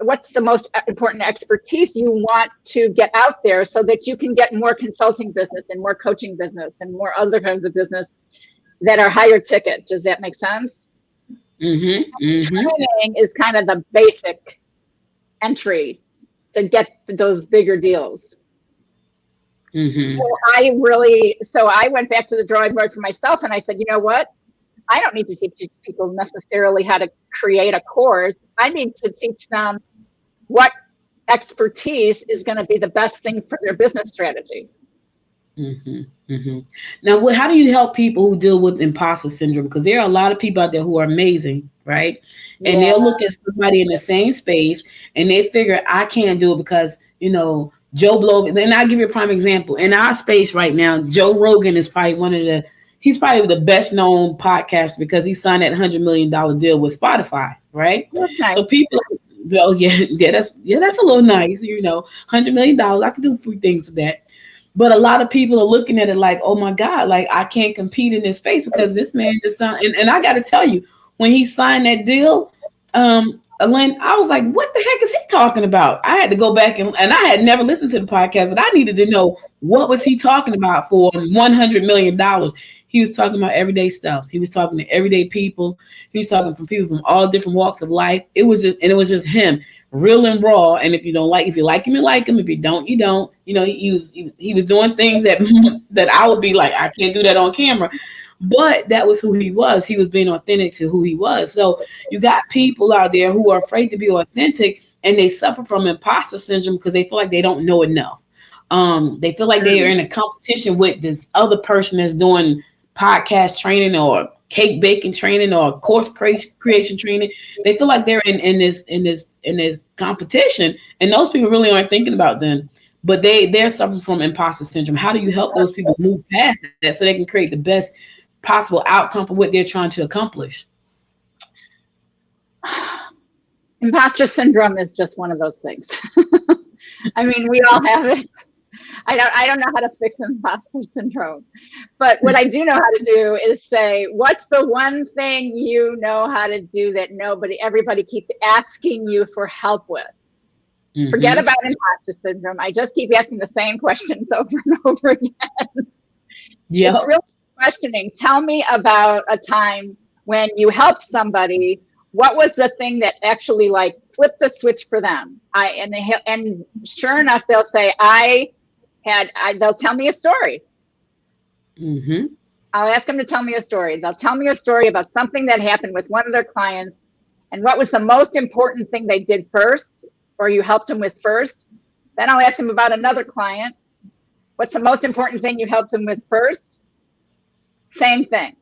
what's the most important expertise you want to get out there so that you can get more consulting business and more coaching business and more other kinds of business that are higher ticket? Does that make sense? Training is kind of the basic entry to get those bigger deals. So I went back to the drawing board for myself, and I said, you know what? I don't need to teach people necessarily how to create a course. I need to teach them what expertise is going to be the best thing for their business strategy. Mm-hmm, mm-hmm. Now, how do you help people who deal with imposter syndrome? Because there are a lot of people out there who are amazing, right? And Yeah. they'll look at somebody in the same space and they figure, I can't do it because, Joe Blow. Then I'll give you a prime example. In our space right now, Joe Rogan is probably he's probably the best known podcast because he signed that $100 million deal with Spotify, right? That's nice. So people, well, that's a little nice, $100 million. I can do 3 things with that. But a lot of people are looking at it like, oh my God, like I can't compete in this space because this man just signed. And I got to tell you, when he signed that deal, Lynn, I was like, what the heck is he talking about? I had to go back and I had never listened to the podcast, but I needed to know what was he talking about for $100 million. He was talking about everyday stuff. He was talking to everyday people. He was talking from people from all different walks of life. It was just him, real and raw. And if you like him, you like him. If you don't, you don't. He was doing things that I would be like, I can't do that on camera. But that was who he was. He was being authentic to who he was. So you got people out there who are afraid to be authentic and they suffer from imposter syndrome because they feel like they don't know enough. They feel like they are in a competition with this other person that's doing podcast training or cake baking training or course creation training. They feel like they're in this competition, and those people really aren't thinking about them. But they're suffering from imposter syndrome. How do you help those people move past that so they can create the best possible outcome for what they're trying to accomplish? Imposter syndrome is just one of those things. I mean, we all have it. I don't know how to fix imposter syndrome, but what I do know how to do is say, what's the one thing you know how to do that everybody keeps asking you for help with? Mm-hmm. Forget about imposter syndrome. I just keep asking the same questions over and over again. Yeah, it's really questioning. Tell me about a time when you helped somebody. What was the thing that actually like flipped the switch for them? And sure enough, they'll say, they'll tell me a story. Mm-hmm. I'll ask them to tell me a story. They'll tell me a story about something that happened with one of their clients and what was the most important thing they did first, or you helped them with first. Then I'll ask them about another client. What's the most important thing you helped them with first? Same thing.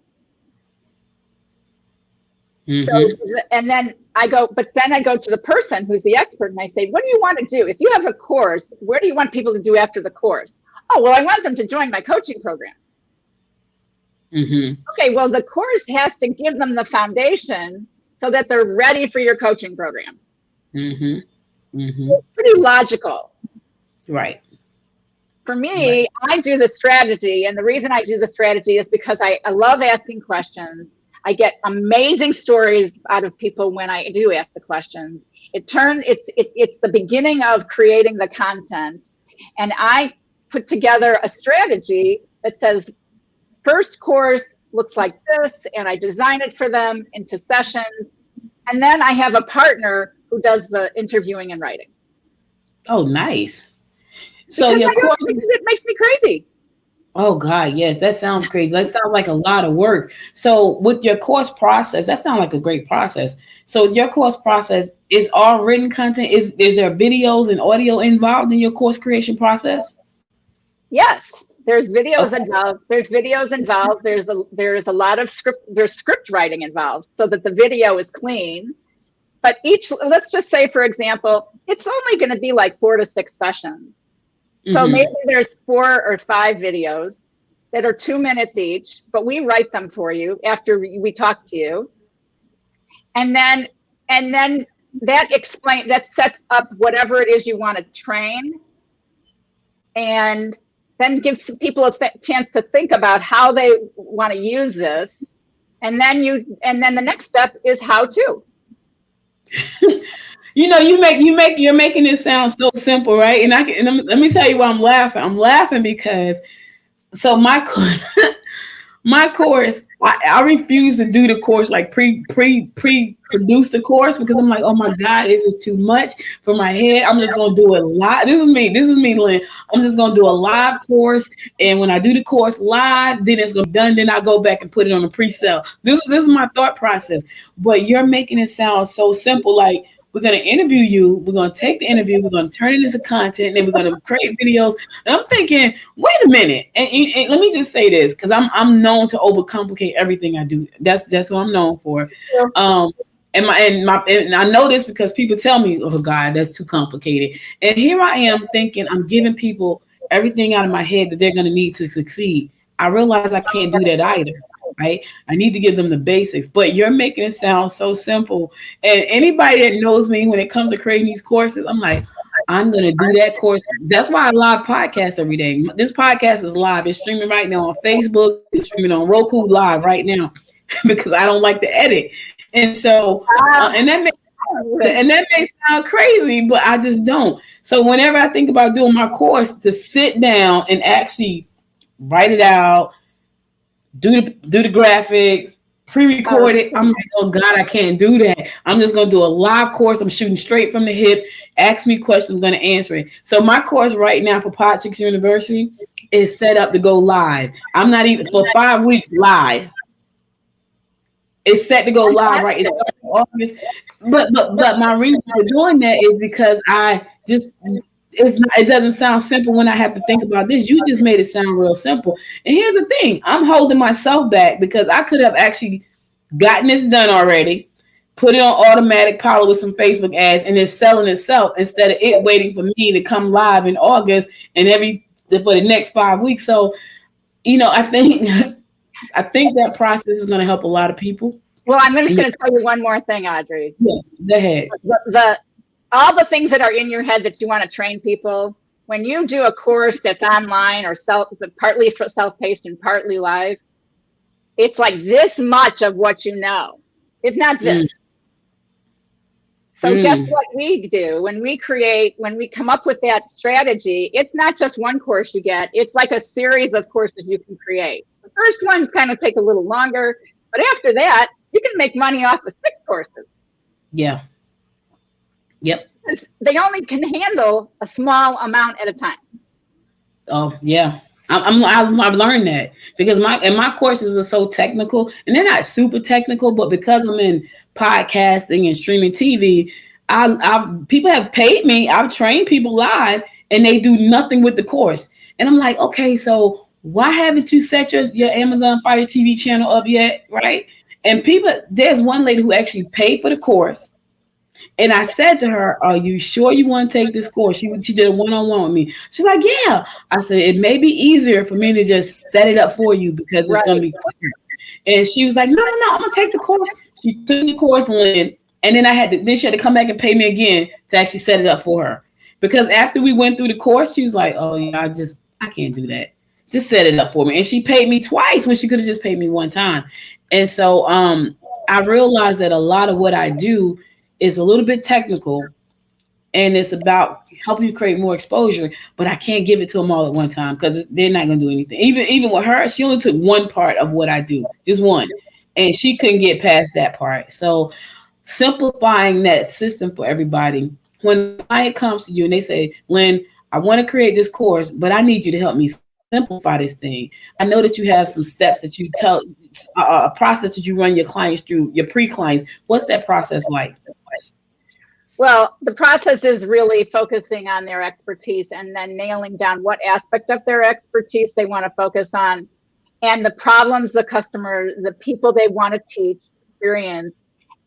Mm-hmm. So, and then I go to the person who's the expert and I say, what do you want to do? If you have a course, where do you want people to do after the course? Oh, well, I want them to join my coaching program. Mm-hmm. Okay, well, the course has to give them the foundation so that they're ready for your coaching program. Mm-hmm. Mm-hmm. It's pretty logical. Right. For me, right. I do the strategy. And the reason I do the strategy is because I love asking questions. I get amazing stories out of people when I do ask the questions. It's the beginning of creating the content. And I put together a strategy that says, first course looks like this, and I design it for them into sessions. And then I have a partner who does the interviewing and writing. Oh, nice. So your course, it makes me crazy. Oh God, yes, that sounds crazy. That sounds like a lot of work. So with your course process, that sounds like a great process. So your course process is all written content. Is there videos and audio involved in your course creation process? Yes, there's videos involved. There's videos involved. There's a lot of script writing involved so that the video is clean. But let's just say, for example, it's only going to be like 4 to 6 sessions. So maybe there's 4 or 5 videos that are 2 minutes each, but we write them for you after we talk to you. And then that sets up whatever it is you want to train, and then gives people a chance to think about how they want to use this. And then the next step is how to. You're making it sound so simple, right? And let me tell you why I'm laughing. I'm laughing because my my course, I refuse to do the course like produce the course because I'm like, oh my God, this is too much for my head. I'm just gonna do it live. This is me, Lynn. I'm just gonna do a live course, and when I do the course live, then it's gonna be done. Then I go back and put it on a pre-sale. This is my thought process. But you're making it sound so simple, like we're going to interview you. We're going to take the interview. We're going to turn it into content. And then we're going to create videos. And I'm thinking, wait a minute. And let me just say this, because I'm known to overcomplicate everything I do. That's what I'm known for. And I know this because people tell me, oh God, that's too complicated. And here I am thinking I'm giving people everything out of my head that they're going to need to succeed. I realize I can't do that either. Right? I need to give them the basics, but you're making it sound so simple. And anybody that knows me when it comes to creating these courses, I'm like, I'm going to do that course. That's why I live podcast every day. This podcast is live. It's streaming right now on Facebook. It's streaming on Roku live right now because I don't like to edit. And so, and that may sound crazy, but I just don't. So whenever I think about doing my course, to sit down and actually write it out, do the graphics, pre-record it. I'm like, oh God, I can't do that. I'm just gonna do a live course. I'm shooting straight from the hip. Ask me questions, I'm gonna answer it. So my course right now for Pod 6 University is set up to go live. I'm not even for 5 weeks live. It's set to go live right. It's August. But my reason for doing that is because it doesn't sound simple when I have to think about this. You just made it sound real simple. And here's the thing. I'm holding myself back because I could have actually gotten this done already, put it on automatic pilot with some Facebook ads, and it's selling itself instead of it waiting for me to come live in August and for the next 5 weeks. So, I think that process is going to help a lot of people. Well, I'm just going to tell you one more thing, Audrey. Yes, go ahead. All the things that are in your head that you want to train people, when you do a course that's online or partly self-paced and partly live, it's like this much of what you know. It's not this. So guess what we do when we come up with that strategy, it's not just one course you get, it's like a series of courses you can create. The first ones kind of take a little longer, but after that, you can make money off of 6 courses. Yeah. Yep. They only can handle a small amount at a time. Oh yeah, I've learned that because my courses are so technical, and they're not super technical, but because I'm in podcasting and streaming TV, people have paid me. I've trained people live, and they do nothing with the course. And I'm like, okay, so why haven't you set your Amazon Fire TV channel up yet, right? And there's one lady who actually paid for the course. And I said to her, are you sure you want to take this course? She did a one-on-one with me. She's like, yeah. I said, it may be easier for me to just set it up for you because it's going to be quicker. And she was like, no, I'm going to take the course. She took the course, Lynn, and then she had to come back and pay me again to actually set it up for her. Because after we went through the course, she was like, oh, yeah, I can't do that. Just set it up for me. And she paid me twice when she could have just paid me one time. And so I realized that a lot of what I do is a little bit technical, and it's about helping you create more exposure, but I can't give it to them all at one time because they're not going to do anything. Even with her, she only took one part of what I do, just one, and she couldn't get past that part. So simplifying that system for everybody. When a client comes to you and they say, Lynn, I want to create this course, but I need you to help me simplify this thing. I know that you have some steps that you tell, a process that you run your clients through, your pre-clients. What's that process like? Well, the process is really focusing on their expertise and then nailing down what aspect of their expertise they want to focus on and the problems the customer, the people they want to teach, experience.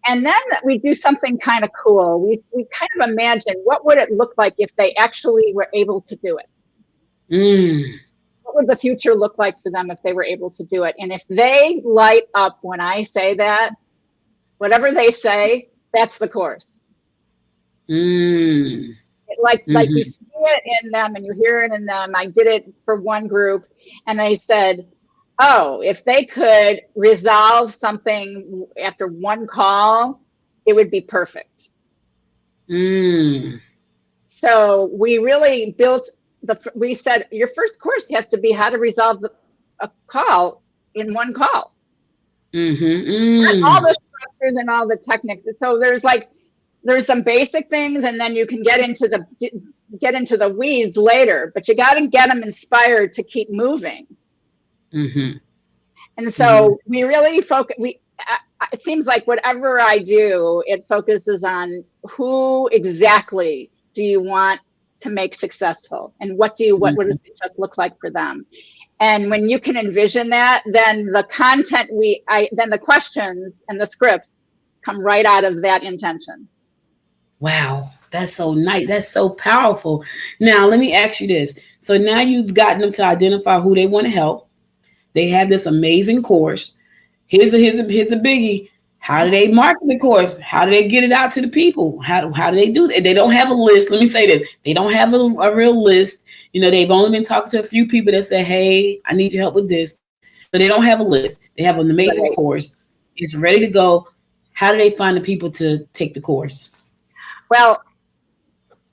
And then we do something kind of cool. We kind of imagine what would it look like if they actually were able to do it. What would the future look like for them if they were able to do it? And if they light up when I say that, whatever they say, that's the course. Like you see it in them and you hear it in them. I did it for one group and I said, oh, if they could resolve something after one call, it would be perfect. So we really we said your first course has to be how to resolve a call in one call. Mm-hmm. All the structures and all the techniques. So there's some basic things, and then you can get into the weeds later, but you got to get them inspired to keep moving. Mm-hmm. And so we really focus. It seems like whatever I do, it focuses on who exactly do you want to make successful, and what does success look like for them. And when you can envision that, then the content then the questions and the scripts come right out of that intention. Wow, that's so nice. That's so powerful. Now, let me ask you this. So now you've gotten them to identify who they want to help. They have this amazing course. Here's a biggie. How do they market the course? How do they get it out to the people? How do they do that? They don't have a list. Let me say this. They don't have a real list. They've only been talking to a few people that say, hey, I need your help with this. So they don't have a list. They have an amazing course. It's ready to go. How do they find the people to take the course? Well,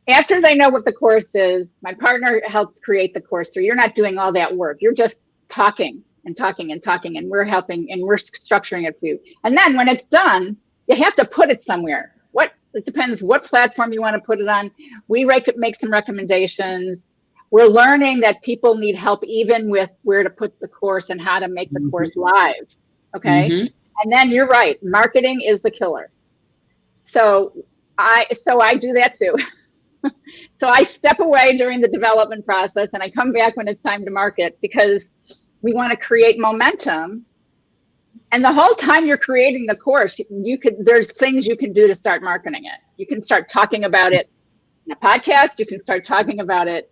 after they know what the course is, my partner helps create the course. So you're not doing all that work. You're just talking and talking and talking, and we're helping and we're structuring it for you. And then when it's done, you have to put it somewhere. It depends what platform you want to put it on. We make some recommendations. We're learning that people need help even with where to put the course and how to make the course live. Okay. Mm-hmm. And then you're right. Marketing is the killer. So I do that too. So I step away during the development process and I come back when it's time to market, because we want to create momentum. And the whole time you're creating the course, there's things you can do to start marketing it. You can start talking about it in a podcast. You can start talking about it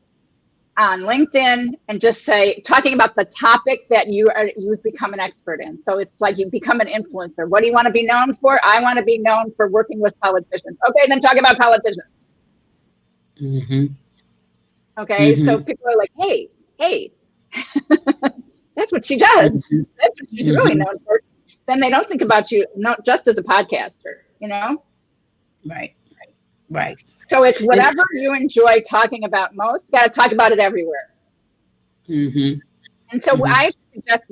on LinkedIn, and just talking about the topic that you've become an expert in. So it's like you become an influencer. What do you want to be known for? I want to be known for working with politicians. Okay, then talk about politicians. Mm-hmm. Okay, mm-hmm. So people are like, hey, that's what she does. Mm-hmm. That's what she's really known for. Then they don't think about you not just as a podcaster, Right. So it's whatever you enjoy talking about most, you got to talk about it everywhere. Mm-hmm. And so I suggest,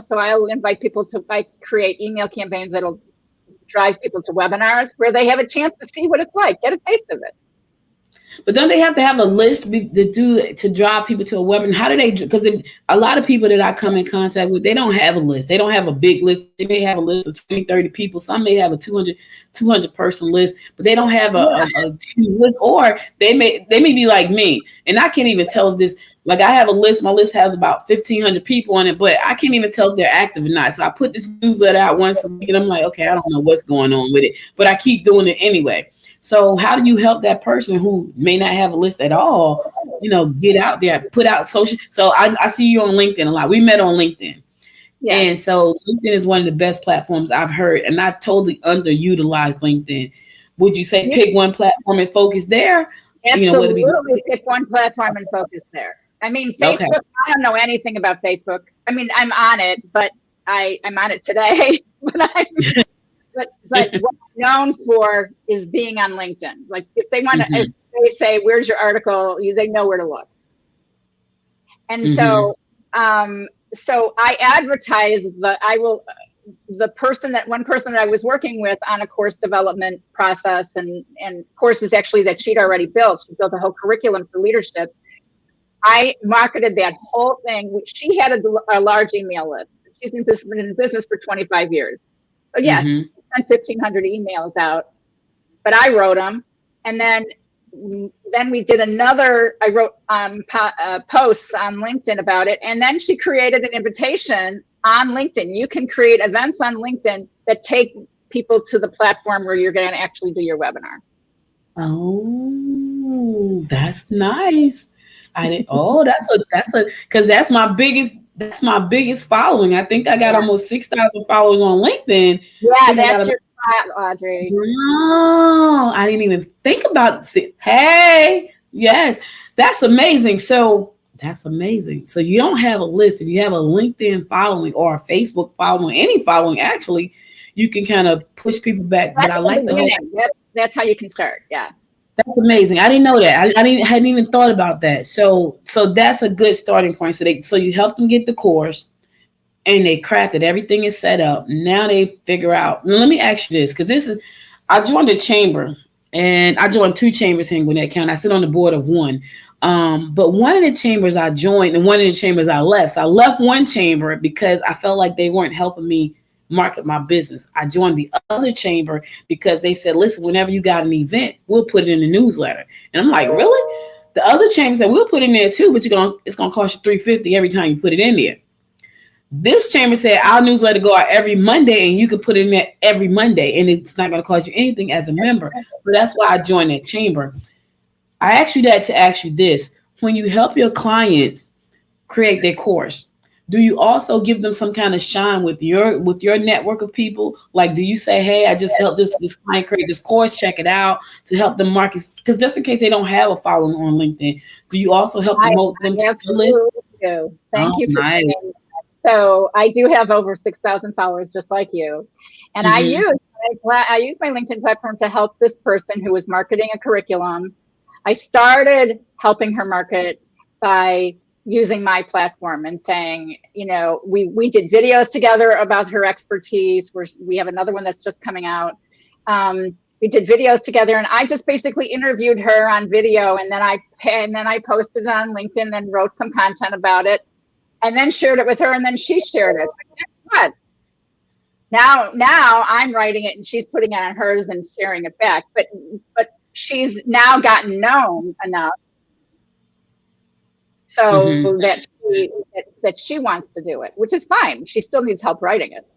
so I'll invite people to create email campaigns that'll drive people to webinars where they have a chance to see what it's like, get a taste of it. But don't they have to have a list to drive people to a webinar? How do they? Because a lot of people that I come in contact with, they don't have a list. They don't have a big list. They may have a list of 20, 30 people. Some may have a 200 person list, but they don't have a huge list. Or they may be like me, and I can't even tell if this. Like I have a list. My list has about 1,500 people on it, but I can't even tell if they're active or not. So I put this newsletter out once a week, and I'm like, okay, I don't know what's going on with it, but I keep doing it anyway. So how do you help that person who may not have a list at all, get out there, put out social? So I see you on LinkedIn a lot. We met on LinkedIn. Yeah. And so LinkedIn is one of the best platforms I've heard, and I totally underutilized LinkedIn. Would you say pick one platform and focus there? Absolutely, pick one platform and focus there. I mean, Facebook, okay. I don't know anything about Facebook. I mean, I'm on it, but I'm on it today. But what I'm known for is being on LinkedIn. Like if they want to, if they say, where's your article? They know where to look. And so I advertise one person that I was working with on a course development process and courses actually that she'd already built. She built a whole curriculum for leadership. I marketed that whole thing. She had a large email list. She's been in business for 25 years. So yes, sent 1,500 emails out, but I wrote them. And then we did I wrote posts on LinkedIn about it. And then she created an invitation on LinkedIn. You can create events on LinkedIn that take people to the platform where you're going to actually do your webinar. Oh, that's nice. Because that's my biggest following. I think I got almost 6,000 followers on LinkedIn. Yeah, that's your spot, Audrey. No, I didn't even think about it. Hey, yes, that's amazing. So you don't have a list. If you have a LinkedIn following or a Facebook following, any following, actually, you can kind of push people back. That's but I like that's how you can start. Yeah. That's amazing. I didn't know that. I hadn't even thought about that. So that's a good starting point. So you help them get the course. and they crafted everything is set up. Now they figure out. Now let me ask you this, because this is, I joined the chamber, and I joined two chambers here in Gwinnett County. I sit on the board of one. But one of the chambers I joined and one of the chambers I left. So I left one chamber because I felt like they weren't helping me market my business. I joined the other chamber because they said, listen, whenever you got an event, we'll put it in the newsletter. And I'm like, really? The other chamber said, we'll put it in there too, but it's gonna cost you $350 every time you put it in there. This chamber said our newsletter go out every Monday and you can put it in there every Monday and it's not going to cost you anything as a member. So that's why I joined that chamber. I asked you that to ask you this. When you help your clients create their course, do you also give them some kind of shine with your network of people? Like, do you say, hey, I just helped this client create this course, check it out, to help them market? Because just in case they don't have a following on LinkedIn, do you also help promote them to the list? Do. Thank you for nice. saying. So I do have over 6,000 followers, just like you. And I use my LinkedIn platform to help this person who was marketing a curriculum. I started helping her market by using my platform and saying, we did videos together about her expertise. We have another one that's just coming out. We did videos together, and I just basically interviewed her on video, and then I posted it on LinkedIn and wrote some content about it. And then shared it with her, and then she shared it. But guess what? Now I'm writing it, and she's putting it on hers and sharing it back. But she's now gotten known enough so that she wants to do it, which is fine. She still needs help writing it.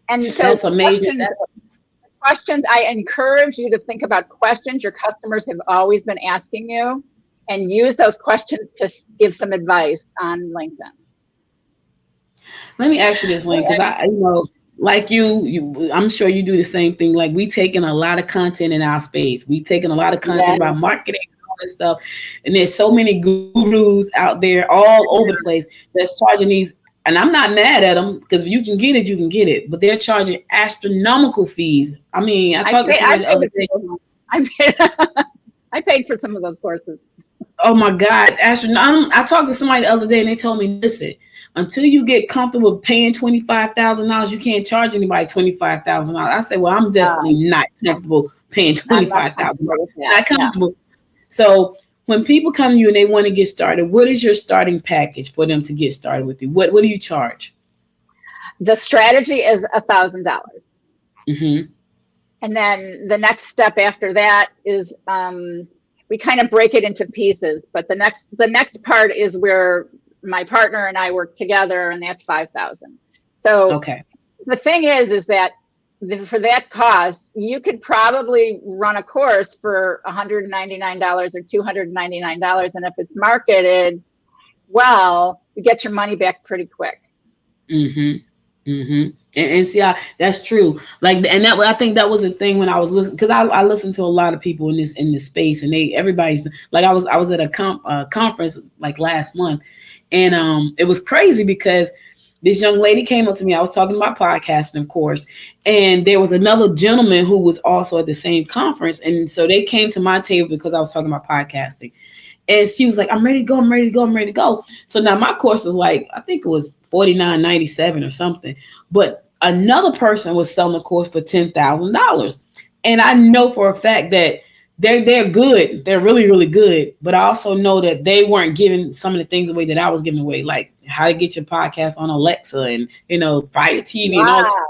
And so that's amazing. Questions. I encourage you to think about questions your customers have always been asking you, and use those questions to give some advice on LinkedIn. Let me ask you this, Lynn, because like you, I'm sure you do the same thing. Like, we taking a lot of content in our space. We taking a lot of content about marketing and all this stuff. And there's so many gurus out there all over the place that's charging these. And I'm not mad at them, because if you can get it, you can get it. But they're charging astronomical fees. I mean, I talked to somebody the other day. I paid for some of those courses. Oh my God, I talked to somebody the other day and they told me, listen, until you get comfortable paying $25,000, you can't charge anybody $25,000. I said, well, I'm definitely not comfortable paying $25,000. Not comfortable. So when people come to you and they want to get started, what is your starting package for them to get started with you? What do you charge? The strategy is $1,000. And then the next step after that is we kind of break it into pieces, but the next part is where my partner and I work together, and that's $5,000. So the thing is that for that cost, you could probably run a course for $199 or $299, and if it's marketed well, you get your money back pretty quick. And see, that's true. Like, and that, I think that was the thing when I was listening, because I listened to a lot of people in this space, and everybody's like, I was at a conference like last month, and it was crazy because this young lady came up to me. I was talking about podcasting, of course, and there was another gentleman who was also at the same conference, and so they came to my table because I was talking about podcasting. And she was like, I'm ready to go. So now my course was like, I think it was $49.97 or something. But another person was selling a course for $10,000. And I know for a fact that they're good. They're really, really good. But I also know that they weren't giving some of the things away that I was giving away, like how to get your podcast on Alexa and, Fire TV and all that.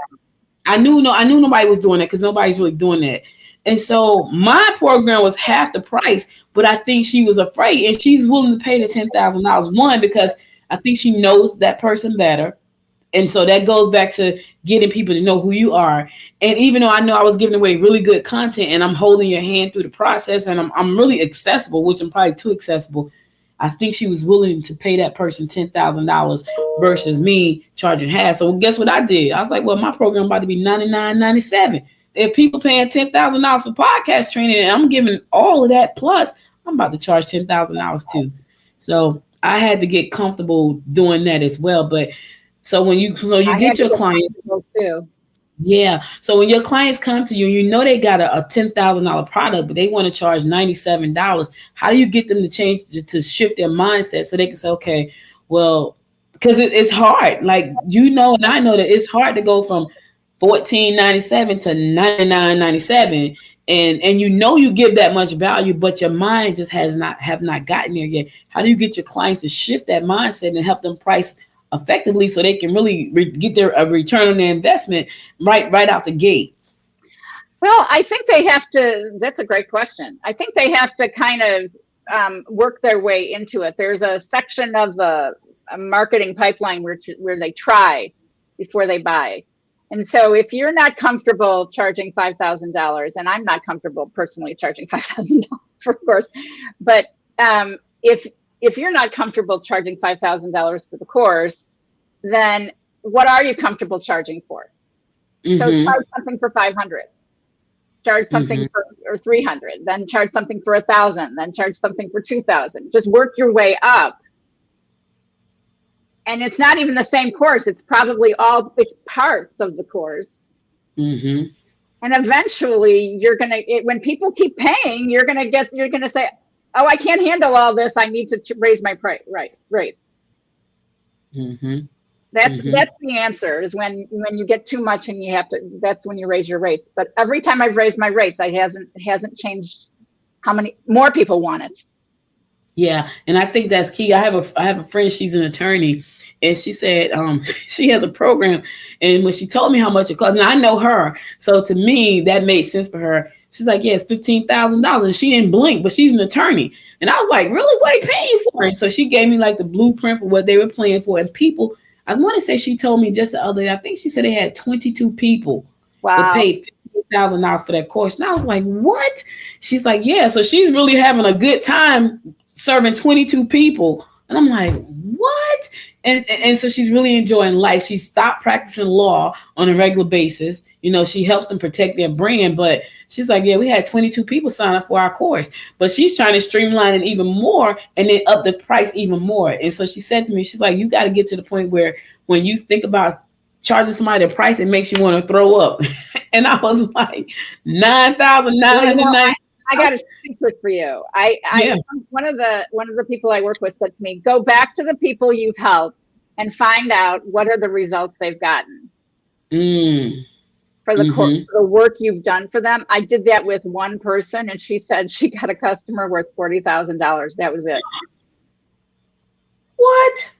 I knew nobody was doing that, because nobody's really doing that. And so my program was half the price, but I think she was afraid, and she's willing to pay the $10,000. One, because I think she knows that person better. And so that goes back to getting people to know who you are. And even though I know I was giving away really good content and I'm holding your hand through the process, and I'm really accessible, which I'm probably too accessible, I think she was willing to pay that person $10,000 versus me charging half. So guess what I did? I was like, well, my program about to be $99.97. If people paying $10,000 for podcast training and I'm giving all of that, plus I'm about to charge $10,000 too. So I had to get comfortable doing that as well. But so when you get your clients too. Yeah. So when your clients come to you, they got a $10,000 product, but they want to charge $97. How do you get them to change to shift their mindset so they can say, okay, well, because it's hard. Like, and I know that it's hard to go from 14.97 to 99.97, and you give that much value, but your mind just have not gotten there yet. How do you get your clients to shift that mindset and help them price effectively so they can really get their return on their investment right out the gate? Well, I think they have to. That's a great question. I think they have to kind of work their way into it. There's a section of the marketing pipeline where they try before they buy. And so if you're not comfortable charging $5,000, and I'm not comfortable personally charging $5,000 for a course, but if you're not comfortable charging $5,000 for the course, then what are you comfortable charging for? So charge something for 500. Charge something for 300, then charge something for 1,000, then charge something for 2,000. Just work your way up. And it's not even the same course. It's probably it's parts of the course. And eventually when people keep paying, you're going to say, oh, I can't handle all this. I need to raise my price. Right. That's the answer, is when you get too much and that's when you raise your rates. But every time I've raised my rates, it hasn't changed how many more people want it. Yeah. And I think that's key. I have a friend, she's an attorney, and she said she has a program, and when she told me how much it costs, now I know her, so to me that made sense for her. She's like, yeah, it's $15,000, and she didn't blink, but she's an attorney. And I was like, really, what are they paying you for? And so she gave me like the blueprint for what they were paying for. And people, I want to say she told me just the other day, I think she said they had 22 people that paid $15,000 for that course. And I was like, what? She's like, yeah. So she's really having a good time serving 22 people. And I'm like, what? And so she's really enjoying life. She stopped practicing law on a regular basis. She helps them protect their brand. But she's like, yeah, we had 22 people sign up for our course. But she's trying to streamline it even more and then up the price even more. And so she said to me, she's like, you got to get to the point where when you think about charging somebody a price, it makes you want to throw up. And I was like, $9,990. I got a secret for you. One of the people I work with said to me, go back to the people you've helped and find out what are the results they've gotten for the the work you've done for them. I did that with one person, and she said she got a customer worth $40,000. That was it. What?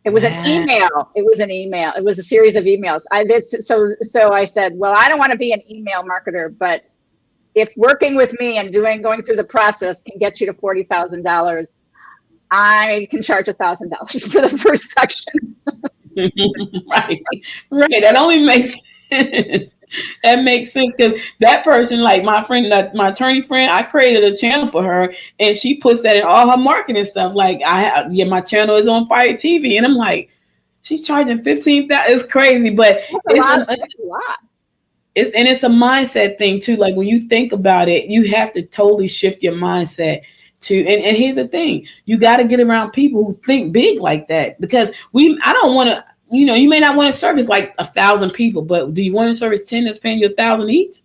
It was an email. It was a series of emails. So I said, well, I don't want to be an email marketer, but if working with me and going through the process can get you to $40,000, I can charge $1,000 for the first section. Right. That only makes sense. That makes sense, because that person, like my friend, my attorney friend, I created a channel for her, and she puts that in all her marketing stuff. Like my channel is on Fire TV, and I'm like, she's charging $15,000. It's crazy, but it's a lot. It's a mindset thing too. Like when you think about it, you have to totally shift your mindset to, and here's the thing, you got to get around people who think big like that, because I don't want to, you may not want to service like 1,000 people, but do you want to service 10 that's paying you 1,000 each?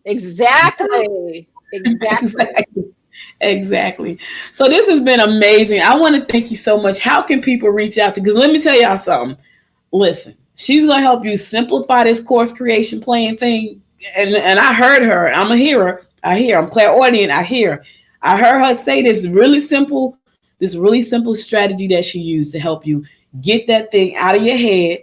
Exactly. Exactly. So this has been amazing. I want to thank you so much. How can people reach out to, because let me tell y'all something. Listen, she's going to help you simplify this course creation plan thing. And I heard her. I'm a hearer. I'm clairaudient. I heard her say this really simple strategy that she used to help you get that thing out of your head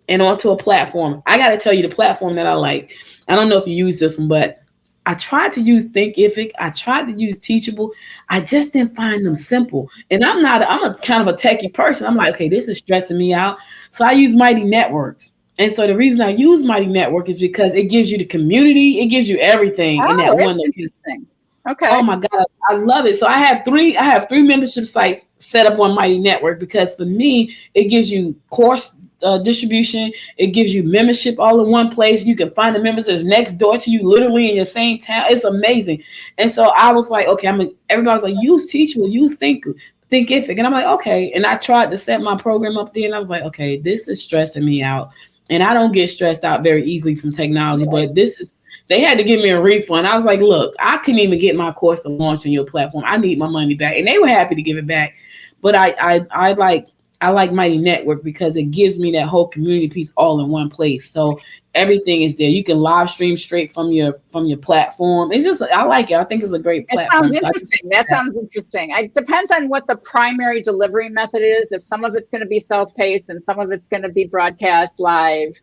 and onto a platform. I got to tell you the platform that I like. I don't know if you use this one, but I tried to use Thinkific. I tried to use Teachable. I just didn't find them simple. And I'm a kind of a techie person. I'm like, okay, this is stressing me out. So I use Mighty Networks. And so the reason I use Mighty Network is because it gives you the community. It gives you everything in that one location. Okay. Oh my God, I love it. So I have three membership sites set up on Mighty Network, because for me, it gives you course distribution. It gives you membership all in one place. You can find the members that's next door to you, literally in your same town. It's amazing. And so I was like, okay, everybody was like, use Teachable, use Thinkific. And I'm like, okay. And I tried to set my program up there, and I was like, okay, this is stressing me out. And I don't get stressed out very easily from technology, but this is, They had to give me a refund. I was like, look, I couldn't even get my course to launch on your platform. I need my money back. And they were happy to give it back. But I like Mighty Network because it gives me that whole community piece all in one place. So everything is there. You can live stream straight from your platform. It's just, I like it. I think it's a great platform. Sounds interesting. That sounds interesting. It depends on what the primary delivery method is. If some of it's going to be self-paced and some of it's going to be broadcast live,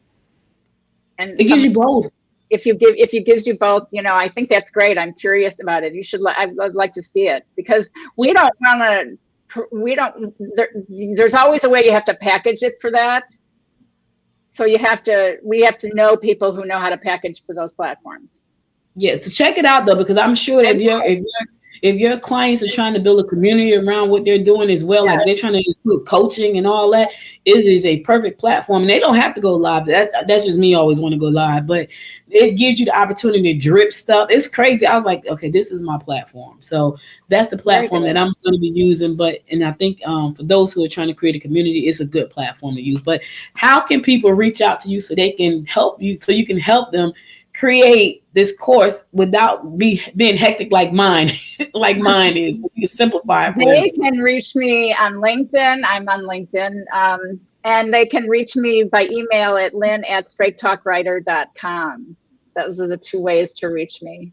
and it gives you both. If it gives you both, I think that's great. I'm curious about it. I would like to see it because we don't want to. There's always a way you have to package it for that. So we have to know people who know how to package for those platforms. Yeah, to check it out though, because I'm sure if your clients are trying to build a community around what they're doing as well, like they're trying to include coaching and all that, it is a perfect platform. And they don't have to go live. That's just me always want to go live, but it gives you the opportunity to drip stuff. It's crazy. I was like, okay, this is my platform. So that's the platform that I'm going to be using. And I think for those who are trying to create a community, it's a good platform to use. But how can people reach out to you so they can help you, so you can help them create this course without being hectic like mine is? You can simplify it. They can reach me on LinkedIn. I'm on LinkedIn. And they can reach me by email at lynn@straighttalkwriter.com. Those are the two ways to reach me.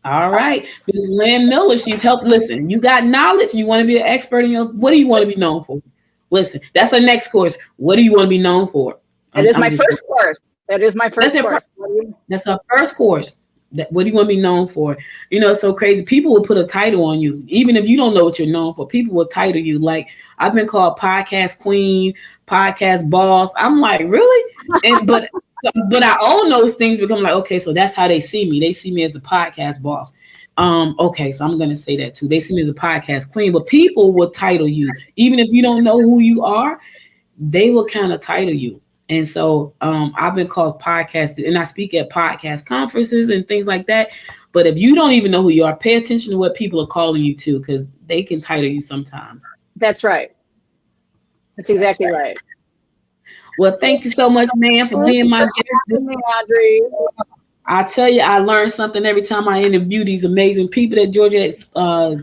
All right. Ms. Lynn Miller, she's helped. Listen, you got knowledge. You want to be an expert in what do you want to be known for? Listen, that's our next course. What do you want to be known for? That is my first course. That's our first course. What do you want to be known for? It's so crazy. People will put a title on you, even if you don't know what you're known for. People will title you. Like, I've been called podcast queen, podcast boss. I'm like, really? But I own those things, become like, okay, so that's how they see me. They see me as a podcast boss. Okay, so I'm gonna say that too. They see me as a podcast queen, but people will title you, even if you don't know who you are. They will kind of title you. And so I've been called podcast, and I speak at podcast conferences and things like that. But if you don't even know who you are, pay attention to what people are calling you to, because they can title you sometimes. That's right. That's exactly right. Well, thank you so much, man, for being my guest. Audrey. I tell you, I learn something every time I interview these amazing people that Georgia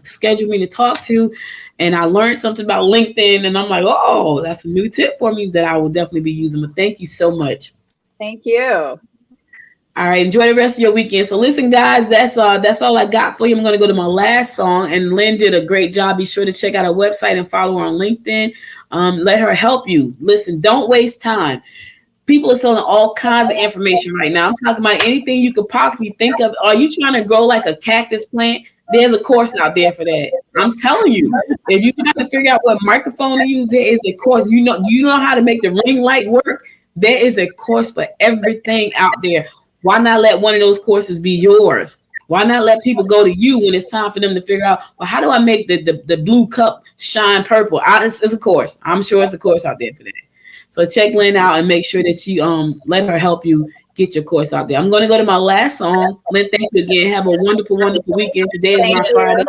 scheduled me to talk to. And I learned something about LinkedIn, and I'm like, oh, that's a new tip for me that I will definitely be using. But thank you so much. Thank you. All right, enjoy the rest of your weekend. So listen, guys, that's all I got for you. I'm going to go to my last song, and Lynn did a great job. Be sure to check out her website and follow her on LinkedIn. Let her help you. Listen, don't waste time. People are selling all kinds of information right now. I'm talking about anything you could possibly think of. Are you trying to grow like a cactus plant? There's a course out there for that. I'm telling you, if you're trying to figure out what microphone to use, there is a course. Do you know how to make the ring light work? There is a course for everything out there. Why not let one of those courses be yours? Why not let people go to you when it's time for them to figure out, well, how do I make the blue cup shine purple? It's a course. I'm sure it's a course out there for that. So check Lynn out and make sure that you let her help you get your course out there. I'm going to go to my last song. Lynn, thank you again. Have a wonderful, wonderful weekend. Today is my Friday.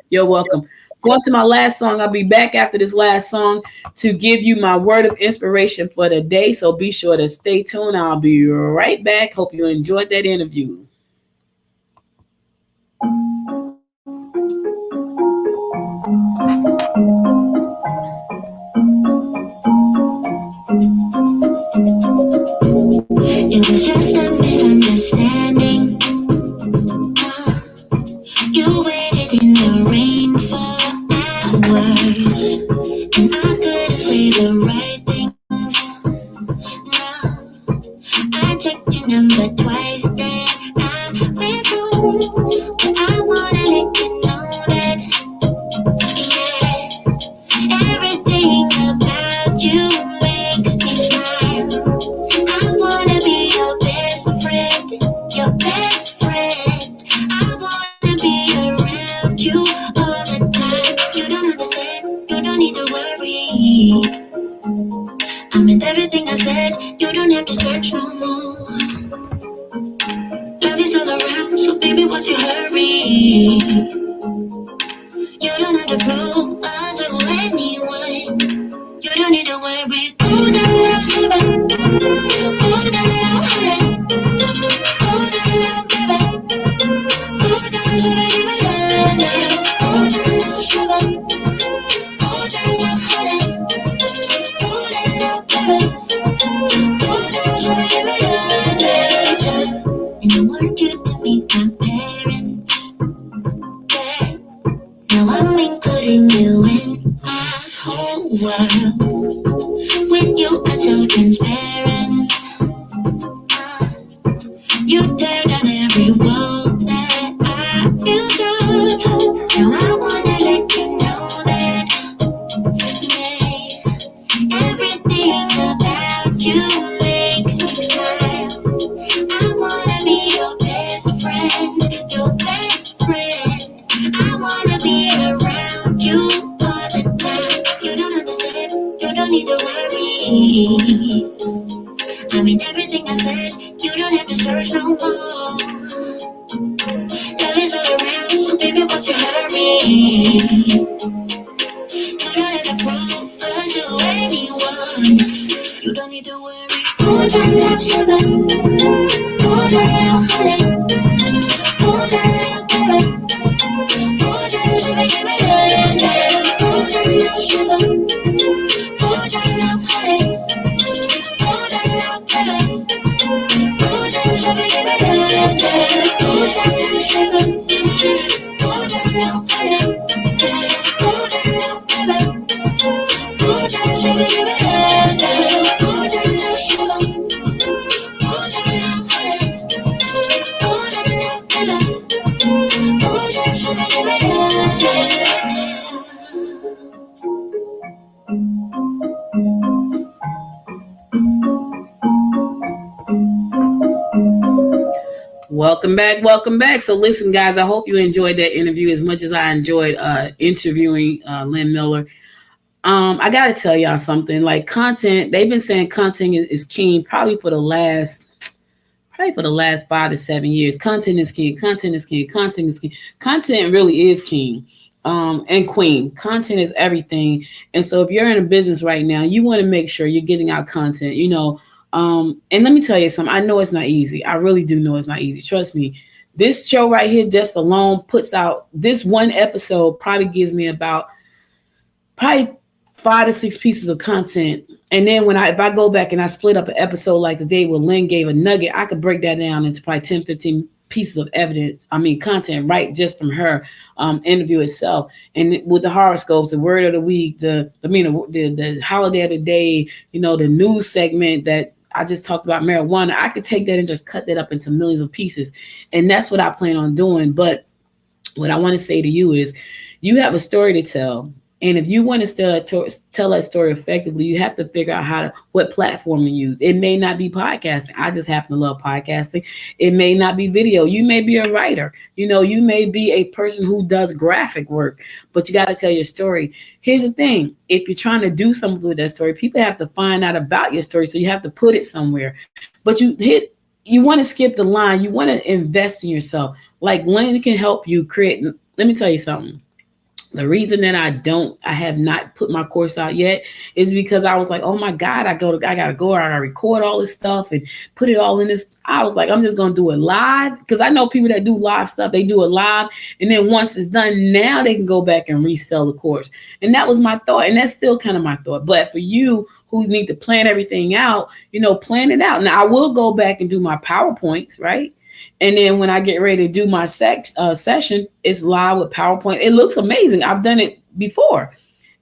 You're welcome. Going to my last song. I'll be back after this last song to give you my word of inspiration for the day. So be sure to stay tuned. I'll be right back. Hope you enjoyed that interview. It was just a misunderstanding. You waited in the rain for hours, and I couldn't say the right things. No, I checked your number twice, then I went home. But I wanna let you know that, yeah, everything about you makes me smile. I wanna be your best friend, your best friend. I wanna be around you all the time. You don't understand, you don't need to worry. I meant everything I said, you don't have to search no more. Love is all around, so baby, what's your hurry? You don't have to prove us to anyone. You don't need to worry. Ooh, that love's so bad. Ooh, that love, ooh, that I want you to meet my parents. Yeah. Now I'm including you in my whole world. With you, I'm so transparent. You tear down every wall that I built up. Now I wanna let you know that, yeah, everything about you makes me smile. I wanna be your best friend, your best friend. I wanna be around you all the time. You don't understand, you don't need to worry. I mean everything I said, you don't have to search no more. Love is all around, so baby, what's your hurry? You don't have to prove us to anyone. You don't need to worry. Hold on, love, sugar. Hold on, now, honey. Hold on, now, baby. Hold on, sugar, give me love. Hold on, now, sugar. Hold on, now, honey. Hold on, now, baby. Hold on, sugar, give me love. Hold on, now, sugar. Hold on, now, honey. Hold on, now, baby. Hold on, sugar, give me love. Hold on, now, sugar. Hold on, now, honey. Hold on, now, baby. Hold on, sugar, give me love. Welcome back. Welcome back. So listen, guys, I hope you enjoyed that interview as much as I enjoyed interviewing Lynn Miller. I got to tell y'all something. Like content, they've been saying content is king probably for the last 5 to 7 years. Content is king. Content is king. Content is king. Content really is king. And queen. Content is everything. And so if you're in a business right now, you want to make sure you're getting out content, and let me tell you something. I know it's not easy. I really do know it's not easy. Trust me. This show right here just alone puts out this one episode probably gives me about probably 5 to 6 pieces of content. And then if I go back and I split up an episode like the day where Lynn gave a nugget, I could break that down into probably 10, 15 pieces of content, right? Just from her interview itself. And with the horoscopes, the word of the week, the holiday of the day, the news segment that I just talked about marijuana, I could take that and just cut that up into millions of pieces. And that's what I plan on doing. But what I want to say to you is you have a story to tell. And if you want to tell that story effectively, you have to figure out what platform to use. It may not be podcasting. I just happen to love podcasting. It may not be video. You may be a writer. You may be a person who does graphic work, but you got to tell your story. Here's the thing. If you're trying to do something with that story, people have to find out about your story. So you have to put it somewhere. But you want to skip the line. You want to invest in yourself. Like Lynn can help you create. Let me tell you something. The reason that I have not put my course out yet is because I was like, oh my God, I gotta record all this stuff and put it all in this. I was like, I'm just gonna do it live because I know people that do live stuff, they do it live. And then once it's done, now they can go back and resell the course. And that was my thought. And that's still kind of my thought. But for you who need to plan everything out, plan it out. Now I will go back and do my PowerPoints, right? And then when I get ready to do my session, it's live with PowerPoint. It looks amazing. I've done it before.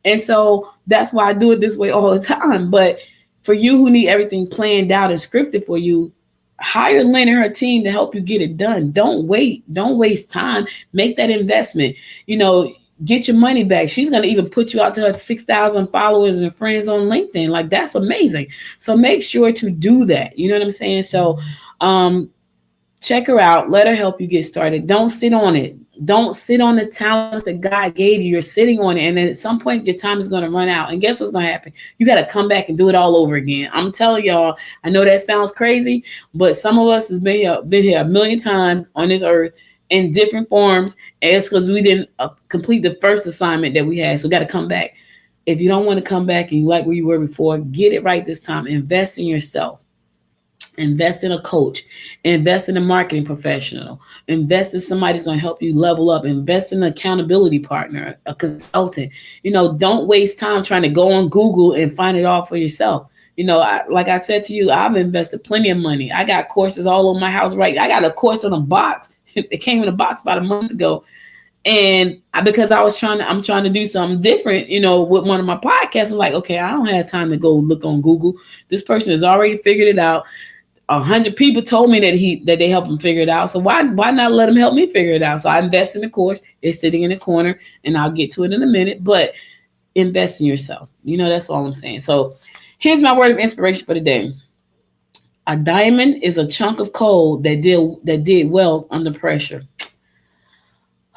And so that's why I do it this way all the time. But for you who need everything planned out and scripted for you, hire Lynn and her team to help you get it done. Don't wait. Don't waste time. Make that investment. Get your money back. She's going to even put you out to her 6,000 followers and friends on LinkedIn. Like, that's amazing. So make sure to do that. You know what I'm saying? So, check her out. Let her help you get started. Don't sit on it. Don't sit on the talents that God gave you. You're sitting on it. And then at some point, your time is going to run out. And guess what's going to happen? You got to come back and do it all over again. I'm telling y'all, I know that sounds crazy, but some of us has been here a million times on this earth in different forms. And it's because we didn't complete the first assignment that we had. So got to come back. If you don't want to come back and you like where you were before, get it right this time. Invest in yourself. Invest in a coach, invest in a marketing professional, invest in somebody who's going to help you level up, invest in an accountability partner, a consultant. Don't waste time trying to go on Google and find it all for yourself. Like I said to you, I've invested plenty of money. I got courses all over my house, right? I got a course in a box. It came in a box about a month ago. And because I'm trying to do something different, with one of my podcasts. I'm like, okay, I don't have time to go look on Google. This person has already figured it out. 100 people told me that they helped him figure it out. So why not let him help me figure it out? So I invest in the course. It's sitting in the corner, and I'll get to it in a minute. But invest in yourself. That's all I'm saying. So here's my word of inspiration for the day. A diamond is a chunk of coal that did well under pressure.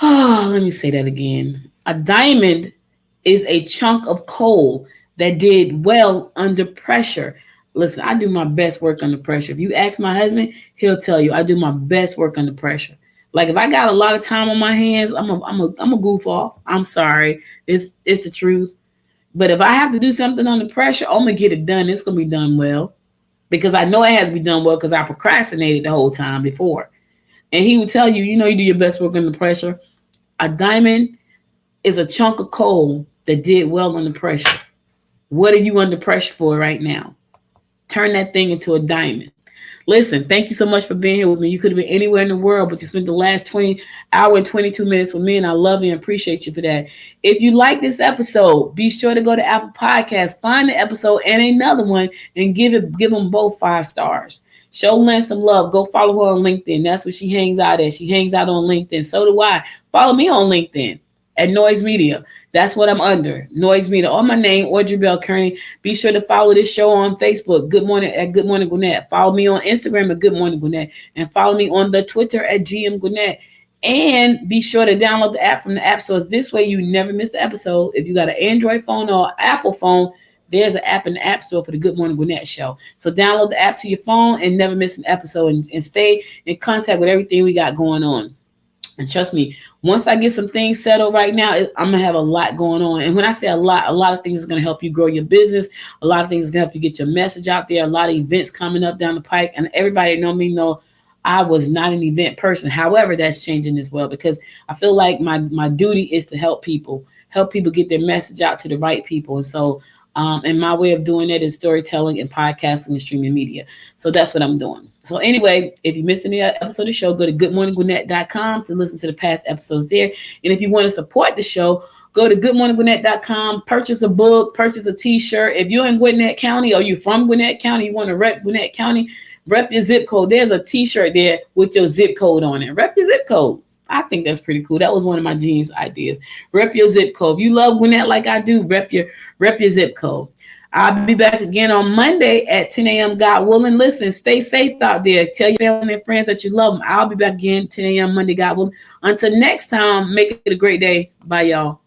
Oh, let me say that again. A diamond is a chunk of coal that did well under pressure. Listen, I do my best work under pressure. If you ask my husband, he'll tell you I do my best work under pressure. Like if I got a lot of time on my hands, I'm a goof off. I'm sorry. It's the truth. But if I have to do something under pressure, I'm gonna get it done. It's gonna be done well because I know it has to be done well because I procrastinated the whole time before. And he would tell you, you do your best work under pressure. A diamond is a chunk of coal that did well under pressure. What are you under pressure for right now? Turn that thing into a diamond. Listen, thank you so much for being here with me. You could have been anywhere in the world, but you spent the last 20 hour and 22 minutes with me, and I love you and appreciate you for that. If you like this episode, be sure to go to Apple Podcasts, find the episode and another one, and give them both 5 stars. Show Lynn some love. Go follow her on LinkedIn. That's where she hangs out at. She hangs out on LinkedIn. So do I. Follow me on LinkedIn at Noise Media. That's what I'm under. Noise Media. Or my name, Audrey Bell Kearney. Be sure to follow this show on Facebook. Good Morning at Good Morning Gwinnett. Follow me on Instagram at Good Morning Gwinnett. And follow me on the Twitter at GM Gwinnett. And be sure to download the app from the App Store. This way you never miss the episode. If you got an Android phone or Apple phone, there's an app in the App Store for the Good Morning Gwinnett show. So download the app to your phone and never miss an episode and stay in contact with everything we got going on. And trust me, once I get some things settled right now, I'm going to have a lot going on. And when I say a lot of things is going to help you grow your business. A lot of things is going to help you get your message out there. A lot of events coming up down the pike. And everybody that know me know I was not an event person. However, that's changing as well because I feel like my duty is to help people get their message out to the right people. And so and my way of doing it is storytelling and podcasting and streaming media. So that's what I'm doing. So anyway, if you missed any episode of the show, go to goodmorninggwinnett.com to listen to the past episodes there. And if you want to support the show, go to goodmorninggwinnett.com, purchase a book, purchase a t-shirt. If you're in Gwinnett County or you're from Gwinnett County, you want to rep Gwinnett County, rep your zip code. There's a t-shirt there with your zip code on it. Rep your zip code. I think that's pretty cool. That was one of my genius ideas. Rep your zip code. If you love Gwinnett like I do, rep your zip code. I'll be back again on Monday at 10 a.m. God willing. Listen, stay safe out there. Tell your family and friends that you love them. I'll be back again 10 a.m. Monday, God willing. Until next time, make it a great day. Bye, y'all.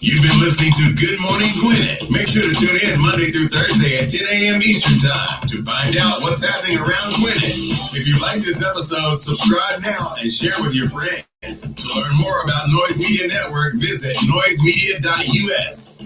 You've been listening to Good Morning Gwinnett. Make sure to tune in Monday through Thursday at 10 a.m. Eastern Time to find out what's happening around Gwinnett. If you like this episode, subscribe now and share with your friends. To learn more about Noise Media Network, visit noisemedia.us.